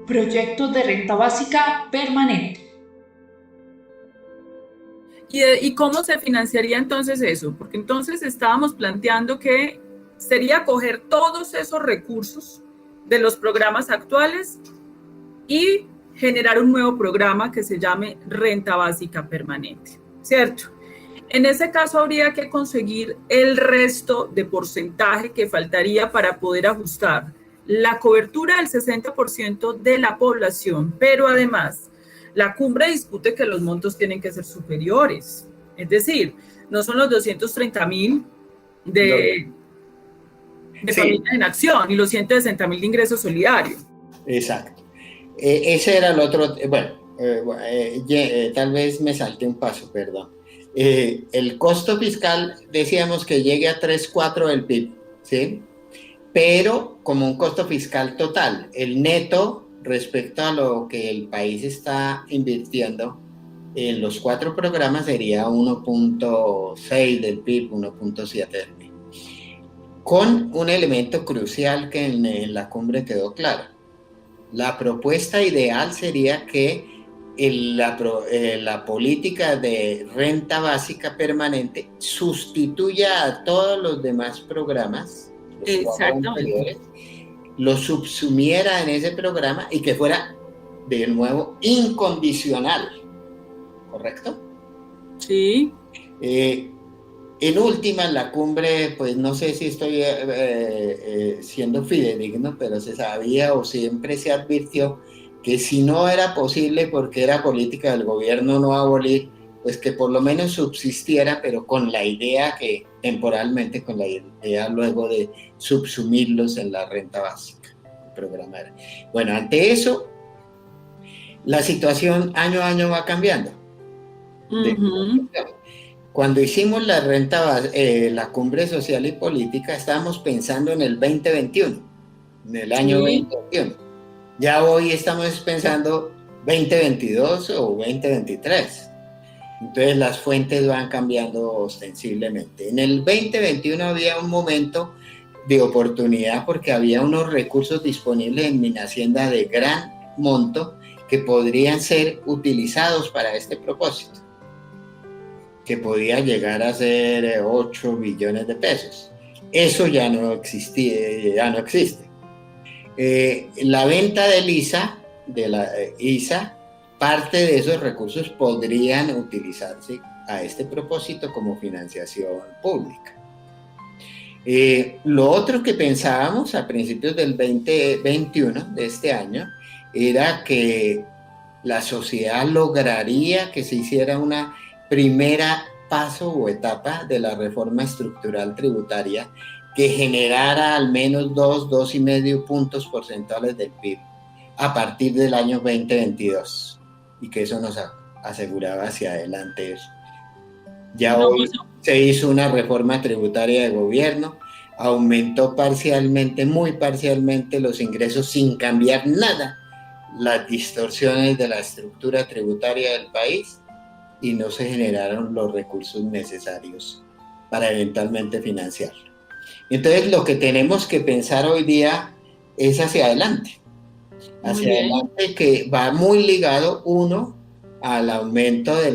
Proyectos de renta básica permanente. ¿Y cómo se financiaría entonces eso? Porque entonces estábamos planteando que sería coger todos esos recursos de los programas actuales y generar un nuevo programa que se llame Renta Básica Permanente, ¿cierto? En ese caso habría que conseguir el resto de porcentaje que faltaría para poder ajustar la cobertura del 60% de la población, pero además la cumbre discute que los montos tienen que ser superiores, es decir, no son los 230.000 de Familias en Acción y los 160.000 de ingreso solidario. Exacto. Ese era el otro, tal vez me salté un paso, perdón. El costo fiscal, decíamos que llegue a 3,4 del PIB, ¿sí? Pero como un costo fiscal total, el neto respecto a lo que el país está invirtiendo en los 4 programas sería 1,6 del PIB, 1,7 del PIB. Con un elemento crucial que en la cumbre quedó claro. La propuesta ideal sería que la política de renta básica permanente sustituya a todos los demás programas, los 4 anteriores, lo subsumiera en ese programa y que fuera de nuevo incondicional, ¿correcto? Sí. En última, en la cumbre, pues no sé si estoy siendo fidedigno, pero se sabía o siempre se advirtió que si no era posible, porque era política del gobierno no abolir, pues que por lo menos subsistiera, pero con la idea que temporalmente, con la idea luego de subsumirlos en la renta básica, programar. Bueno, ante eso, la situación año a año va cambiando. Cuando hicimos la la cumbre social y política, estábamos pensando en el 2021, en el año 2021. Ya hoy estamos pensando 2022 o 2023. Entonces las fuentes van cambiando ostensiblemente. En el 2021 había un momento de oportunidad porque había unos recursos disponibles en Minhacienda de gran monto que podrían ser utilizados para este propósito, que podía llegar a ser 8 billones de pesos. Eso ya no existe. La venta del ISA, de la ISA, parte de esos recursos podrían utilizarse a este propósito como financiación pública. Lo otro que pensábamos a principios del 2021, de este año, era que la sociedad lograría que se hiciera una primera paso o etapa de la reforma estructural tributaria que generara al menos 2,5 puntos porcentuales del PIB a partir del año 2022 y que eso nos aseguraba hacia adelante eso. Ya hoy se hizo una reforma tributaria de gobierno, aumentó parcialmente, muy parcialmente los ingresos sin cambiar nada, las distorsiones de la estructura tributaria del país y no se generaron los recursos necesarios para eventualmente financiarlo. Entonces lo que tenemos que pensar hoy día es hacia adelante, que va muy ligado, uno, al aumento de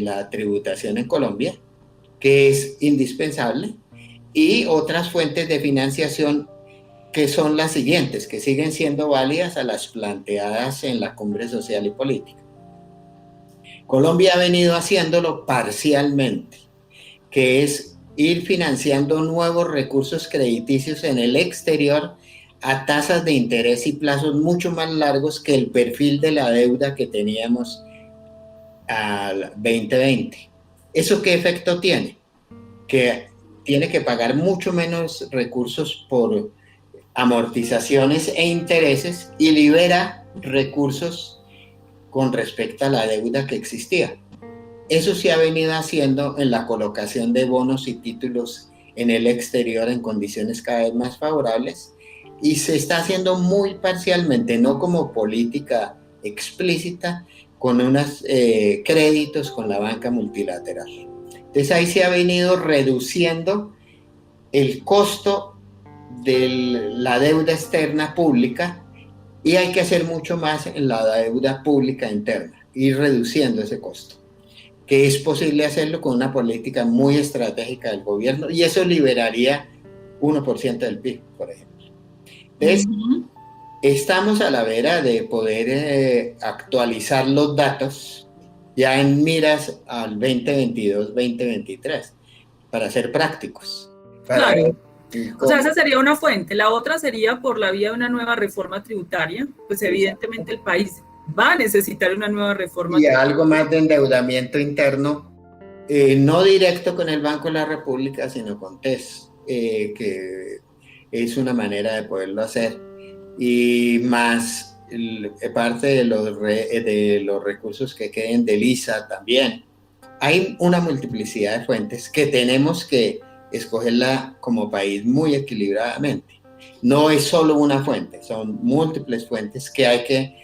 la tributación en Colombia, que es indispensable, y otras fuentes de financiación que son las siguientes, que siguen siendo válidas a las planteadas en la Cumbre Social y Política. Colombia ha venido haciéndolo parcialmente, que es ir financiando nuevos recursos crediticios en el exterior a tasas de interés y plazos mucho más largos que el perfil de la deuda que teníamos al 2020. ¿Eso qué efecto tiene? Que tiene que pagar mucho menos recursos por amortizaciones e intereses y libera recursos con respecto a la deuda que existía. Eso se ha venido haciendo en la colocación de bonos y títulos en el exterior en condiciones cada vez más favorables y se está haciendo muy parcialmente, no como política explícita, con unos créditos con la banca multilateral. Entonces ahí se ha venido reduciendo el costo de la deuda externa pública y hay que hacer mucho más en la deuda pública interna, ir reduciendo ese costo, que es posible hacerlo con una política muy estratégica del gobierno y eso liberaría 1% del PIB, por ejemplo. Entonces, estamos a la vera de poder actualizar los datos ya en miras al 2022-2023, para ser prácticos. Claro. O sea, esa sería una fuente. La otra sería por la vía de una nueva reforma tributaria. Pues evidentemente el país va a necesitar una nueva reforma tributaria. Y algo más de endeudamiento interno, no directo con el Banco de la República, sino con TES, que es una manera de poderlo hacer. y más parte de los recursos que queden del ISA también. Hay una multiplicidad de fuentes que tenemos que escogerla como país muy equilibradamente. No es solo una fuente, son múltiples fuentes que hay que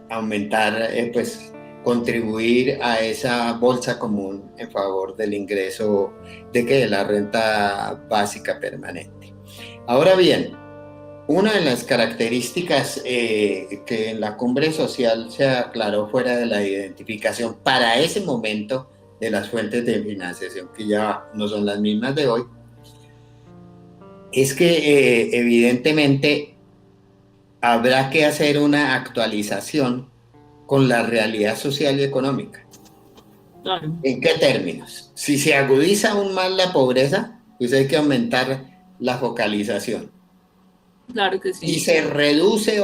aumentar, pues contribuir a esa bolsa común en favor del ingreso de la renta básica permanente. Ahora bien, una de las características que en la cumbre social se aclaró fuera de la identificación para ese momento de las fuentes de financiación, que ya no son las mismas de hoy, es que evidentemente habrá que hacer una actualización con la realidad social y económica. Claro. ¿En qué términos? Si se agudiza aún más la pobreza, pues hay que aumentar la focalización. Claro que sí. Si se reduce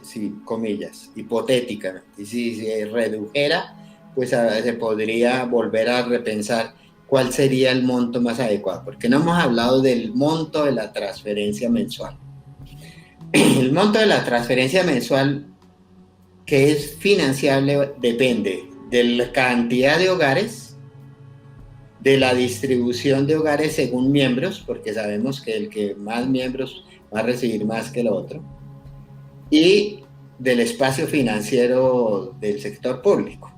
sí, comillas, hipotéticamente, y si se redujera, pues se podría volver a repensar cuál sería el monto más adecuado, porque no hemos hablado del monto de la transferencia mensual. El monto de la transferencia mensual que es financiable depende de la cantidad de hogares, de la distribución de hogares según miembros, porque sabemos que el que más miembros va a recibir más que el otro, y del espacio financiero del sector público.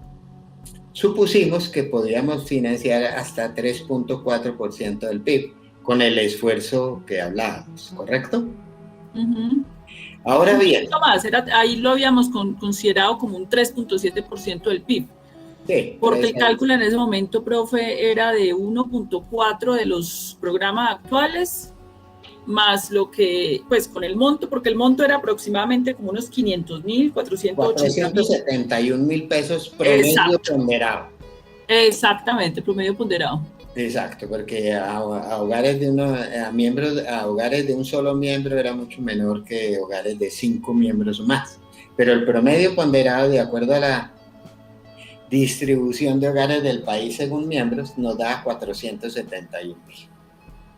Supusimos que podíamos financiar hasta 3.4% del PIB con el esfuerzo que hablábamos, ¿correcto? Uh-huh. Ahora bien, más, ahí lo habíamos considerado como un 3.7% del PIB. Sí, porque el cálculo en ese momento, profe, era de 1.4 de los programas actuales, más lo que, pues con el monto, porque el monto era aproximadamente como unos 500.000, 471.000 pesos promedio ponderado. Exactamente, promedio ponderado. Exacto, porque a hogares de hogares de un solo miembro era mucho menor que hogares de 5 miembros o más. Pero el promedio ponderado, de acuerdo a la distribución de hogares del país según miembros, nos da 471.000.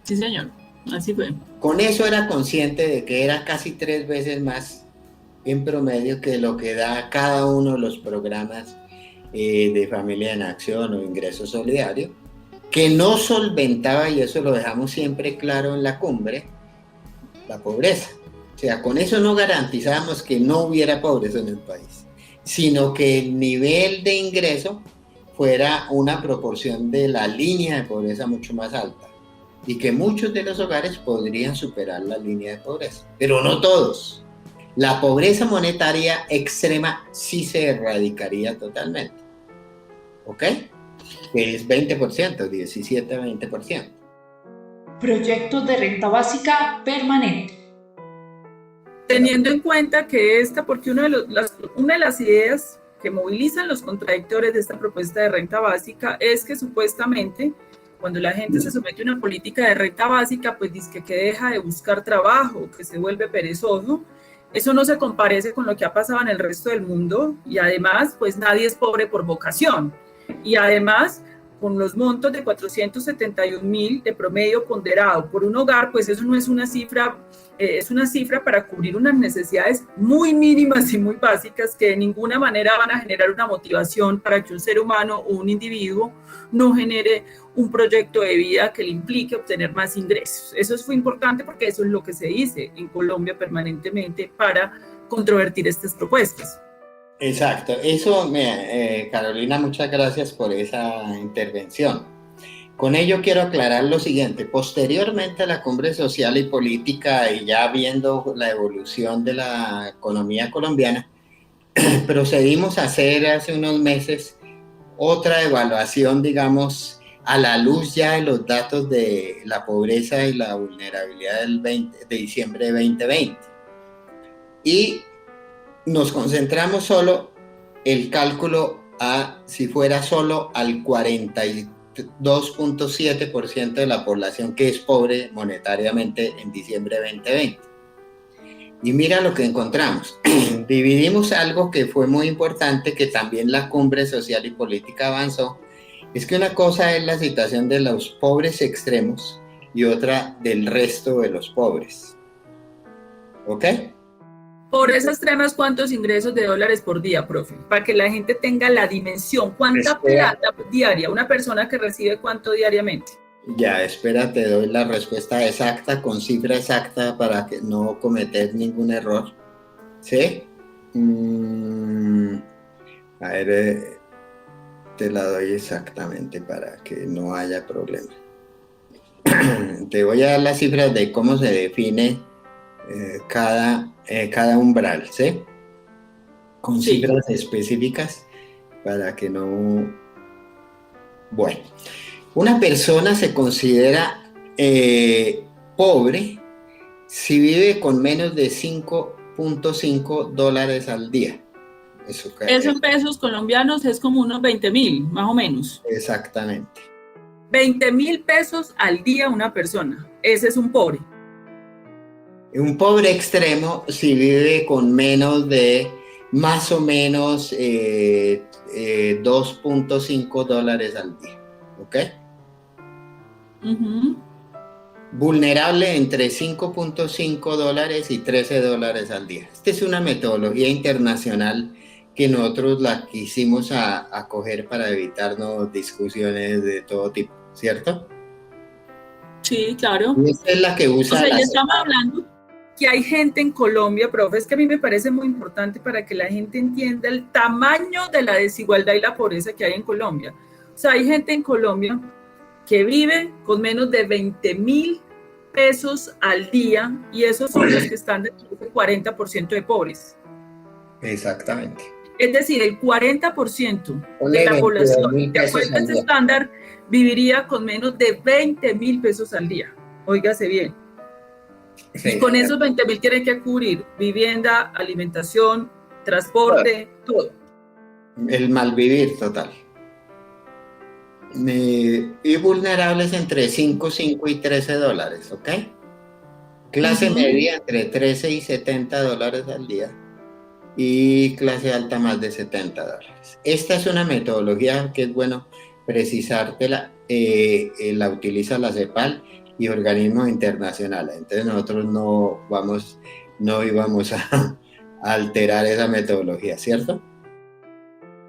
Sí, señor, así fue. Con eso era consciente de que era casi 3 veces más en promedio que lo que da cada uno de los programas de Familia en Acción o Ingreso Solidario, que no solventaba, y eso lo dejamos siempre claro en la cumbre, la pobreza. O sea, con eso no garantizábamos que no hubiera pobreza en el país, sino que el nivel de ingreso fuera una proporción de la línea de pobreza mucho más alta y que muchos de los hogares podrían superar la línea de pobreza, pero no todos. La pobreza monetaria extrema sí se erradicaría totalmente, ¿ok? Que es 20%, 17-20%. Proyectos de renta básica permanente. Teniendo en cuenta que porque una de las ideas que movilizan los contradictores de esta propuesta de renta básica es que supuestamente cuando la gente se somete a una política de renta básica, pues dice que deja de buscar trabajo, que se vuelve perezoso. Eso no se comparece con lo que ha pasado en el resto del mundo y además, pues nadie es pobre por vocación. Y además, con los montos de 471.000 de promedio ponderado por un hogar, pues eso no es una cifra, es una cifra para cubrir unas necesidades muy mínimas y muy básicas que de ninguna manera van a generar una motivación para que un ser humano o un individuo no genere un proyecto de vida que le implique obtener más ingresos. Eso fue importante porque eso es lo que se dice en Colombia permanentemente para controvertir estas propuestas. Exacto, eso, Carolina, muchas gracias por esa intervención. Con ello quiero aclarar lo siguiente: posteriormente a la cumbre social y política y ya viendo la evolución de la economía colombiana, procedimos a hacer hace unos meses otra evaluación, digamos, a la luz ya de los datos de la pobreza y la vulnerabilidad de diciembre de 2020. Y nos concentramos solo el cálculo si fuera solo al 42.7% de la población que es pobre monetariamente en diciembre de 2020. Y mira lo que encontramos. Dividimos algo que fue muy importante, que también la cumbre social y política avanzó, es que una cosa es la situación de los pobres extremos y otra del resto de los pobres. ¿ok? Por esas tramas, ¿cuántos ingresos de dólares por día, profe? Para que la gente tenga la dimensión. ¿Cuánta plata diaria? Una persona que recibe ¿cuánto diariamente? Ya, espera, te doy la respuesta exacta, con cifra exacta para que no cometer ningún error. ¿Sí? A ver, te la doy exactamente para que no haya problema. Te voy a dar las cifras de cómo se define cada umbral, ¿sí? Con cifras específicas para que no... Bueno, una persona se considera pobre si vive con menos de $5.5 al día. Eso en pesos colombianos es como unos 20.000, más o menos. Exactamente. 20.000 pesos al día una persona. Ese es un pobre. Un pobre extremo si vive con menos de más o menos $2.5 al día. ¿Ok? Vulnerable entre $5.5 y $13 al día. Esta es una metodología internacional que nosotros la quisimos acoger para evitarnos discusiones de todo tipo, ¿cierto? Sí, claro. Y esta es la que usa. O sea, ya estamos hablando que hay gente en Colombia, profe, es que a mí me parece muy importante para que la gente entienda el tamaño de la desigualdad y la pobreza que hay en Colombia. O sea, hay gente en Colombia que vive con menos de 20.000 pesos al día y esos son los que están dentro del 40% de pobres. Exactamente. Es decir, el 40% de la población, de acuerdo a este estándar, viviría con menos de 20.000 pesos al día. Óigase bien. Sí. Y con esos 20.000 tienen que cubrir vivienda, alimentación, transporte, todo. El malvivir total. Y vulnerables entre $5 y $13, ¿ok? Clase media entre $13 y $70 al día. Y clase alta más de $70. Esta es una metodología que es bueno precisártela, la utiliza la CEPAL y organismos internacionales. Entonces nosotros no íbamos a alterar esa metodología, ¿cierto?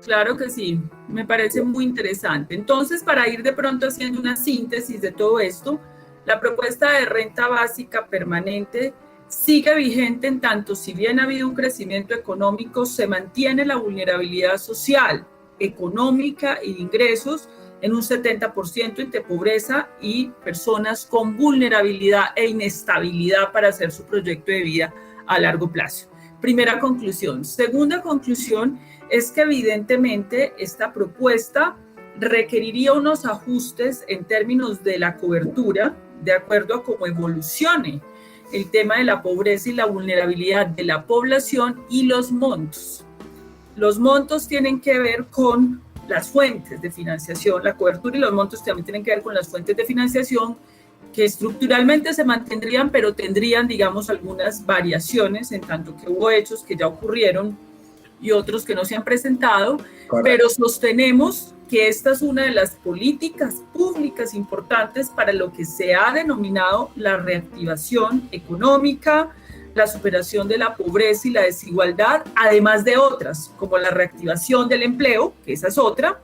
Claro que sí, me parece muy interesante. Entonces, para ir de pronto haciendo una síntesis de todo esto, la propuesta de renta básica permanente sigue vigente en tanto, si bien ha habido un crecimiento económico, se mantiene la vulnerabilidad social, económica y de ingresos en un 70% entre pobreza y personas con vulnerabilidad e inestabilidad para hacer su proyecto de vida a largo plazo. Primera conclusión. Segunda conclusión es que evidentemente esta propuesta requeriría unos ajustes en términos de la cobertura, de acuerdo a cómo evolucione el tema de la pobreza y la vulnerabilidad de la población y los montos. Los montos tienen que ver con las fuentes de financiación, la cobertura y los montos también tienen que ver con las fuentes de financiación que estructuralmente se mantendrían, pero tendrían, digamos, algunas variaciones en tanto que hubo hechos que ya ocurrieron y otros que no se han presentado. Correcto. Pero sostenemos que esta es una de las políticas públicas importantes para lo que se ha denominado la reactivación económica, la superación de la pobreza y la desigualdad, además de otras, como la reactivación del empleo, que esa es otra.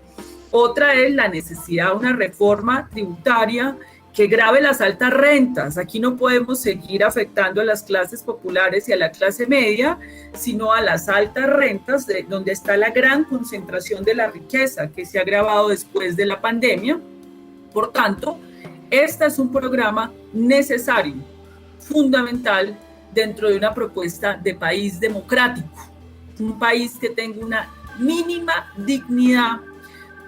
Otra es la necesidad de una reforma tributaria que grave las altas rentas. Aquí no podemos seguir afectando a las clases populares y a la clase media, sino a las altas rentas, donde está la gran concentración de la riqueza que se ha agravado después de la pandemia. Por tanto, este es un programa necesario, fundamental, dentro de una propuesta de país democrático, un país que tenga una mínima dignidad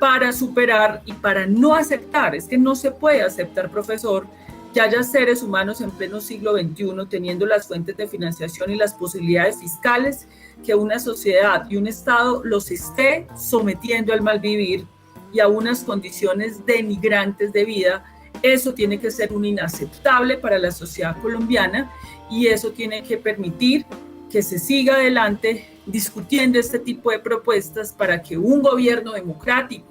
para superar y para no aceptar. Es que no se puede aceptar, profesor, que haya seres humanos en pleno siglo XXI teniendo las fuentes de financiación y las posibilidades fiscales, que una sociedad y un Estado los esté sometiendo al malvivir y a unas condiciones denigrantes de vida. Eso tiene que ser un inaceptable para la sociedad colombiana y eso tiene que permitir que se siga adelante discutiendo este tipo de propuestas para que un gobierno democrático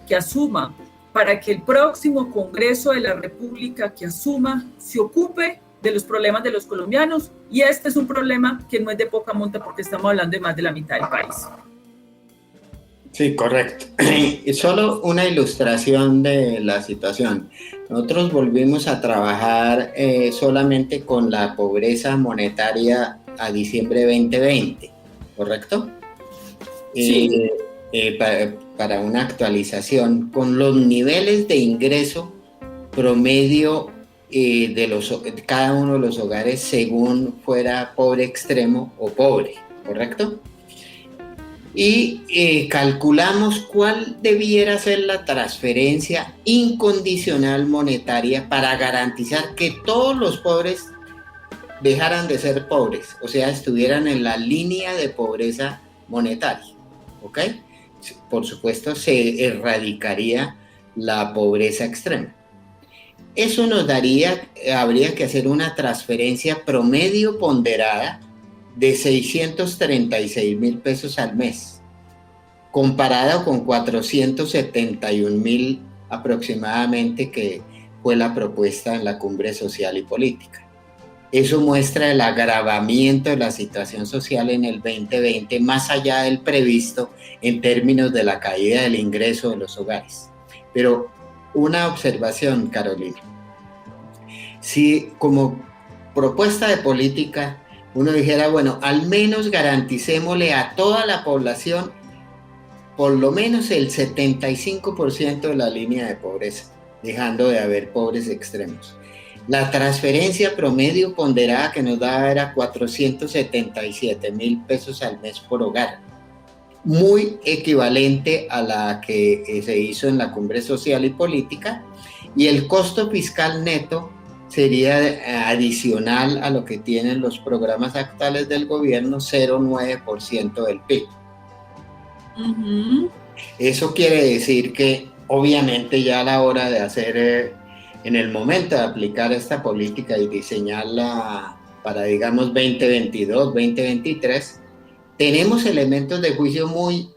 que asuma, para que el próximo Congreso de la República que asuma, se ocupe de los problemas de los colombianos, y este es un problema que no es de poca monta porque estamos hablando de más de la mitad del país. Sí, correcto. Y solo una ilustración de la situación. Nosotros volvimos a trabajar solamente con la pobreza monetaria a diciembre 2020, ¿correcto? Sí. Para una actualización, con los niveles de ingreso promedio de cada uno de los hogares según fuera pobre extremo o pobre, ¿correcto? Y calculamos cuál debiera ser la transferencia incondicional monetaria para garantizar que todos los pobres dejaran de ser pobres, o sea, estuvieran en la línea de pobreza monetaria, ¿ok? Por supuesto, se erradicaría la pobreza extrema. Eso nos habría que hacer una transferencia promedio ponderada de 636,000 pesos al mes, comparado con 471,000 aproximadamente que fue la propuesta en la Cumbre Social y Política. Eso muestra el agravamiento de la situación social en el 2020, más allá del previsto en términos de la caída del ingreso de los hogares. Pero una observación, Carolina. Si como propuesta de política uno dijera, bueno, al menos garanticémosle a toda la población por lo menos el 75% de la línea de pobreza, dejando de haber pobres extremos. La transferencia promedio ponderada que nos daba era 477,000 pesos al mes por hogar, muy equivalente a la que se hizo en la Cumbre Social y Política, y el costo fiscal neto sería adicional a lo que tienen los programas actuales del gobierno, 0,9% del PIB. Uh-huh. Eso quiere decir que obviamente ya a la hora de hacer, en el momento de aplicar esta política y diseñarla para, digamos, 2022, 2023, tenemos elementos de juicio muy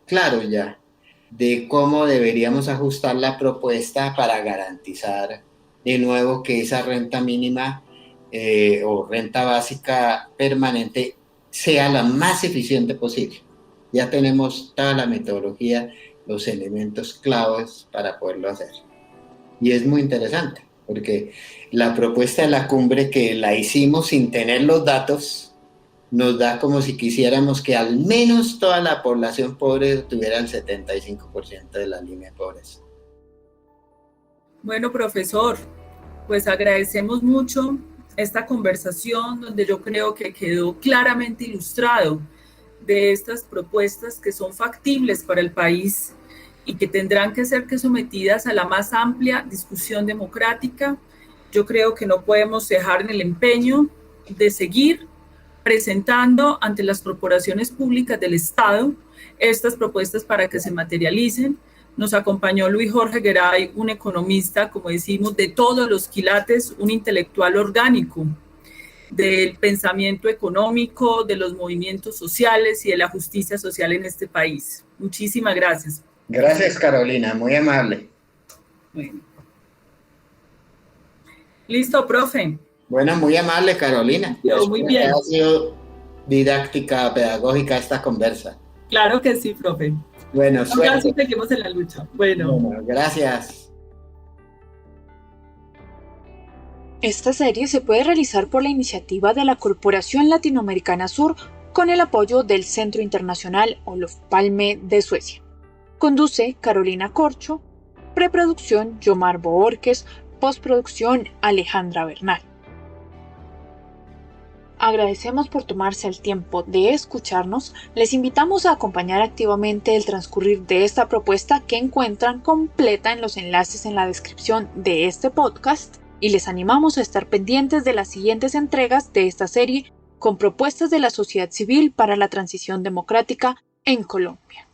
claros ya de cómo deberíamos ajustar la propuesta para garantizar de nuevo que esa renta mínima o renta básica permanente sea la más eficiente posible. Ya tenemos toda la metodología, los elementos claves para poderlo hacer. Y es muy interesante, porque la propuesta de la cumbre, que la hicimos sin tener los datos, nos da como si quisiéramos que al menos toda la población pobre tuviera el 75% de la línea de pobreza. Bueno, profesor, pues agradecemos mucho esta conversación donde yo creo que quedó claramente ilustrado de estas propuestas que son factibles para el país y que tendrán que ser sometidas a la más amplia discusión democrática. Yo creo que no podemos dejar en el empeño de seguir presentando ante las corporaciones públicas del Estado estas propuestas para que se materialicen. Nos acompañó Luis Jorge Garay, un economista, como decimos, de todos los quilates, un intelectual orgánico del pensamiento económico, de los movimientos sociales y de la justicia social en este país. Muchísimas gracias. Gracias, Carolina, muy amable. Bueno. Listo, profe. Bueno, muy amable, Carolina. Muy bien. Ha sido didáctica, pedagógica esta conversa. Claro que sí, profe. Bueno, suerte. Seguimos en la lucha. Bueno, gracias. Esta serie se puede realizar por la iniciativa de la Corporación Latinoamericana Sur con el apoyo del Centro Internacional Olof Palme de Suecia. Conduce Carolina Corcho, preproducción Yomar Boorques, postproducción Alejandra Bernal. Agradecemos por tomarse el tiempo de escucharnos. Les invitamos a acompañar activamente el transcurrir de esta propuesta que encuentran completa en los enlaces en la descripción de este podcast y les animamos a estar pendientes de las siguientes entregas de esta serie con propuestas de la sociedad civil para la transición democrática en Colombia.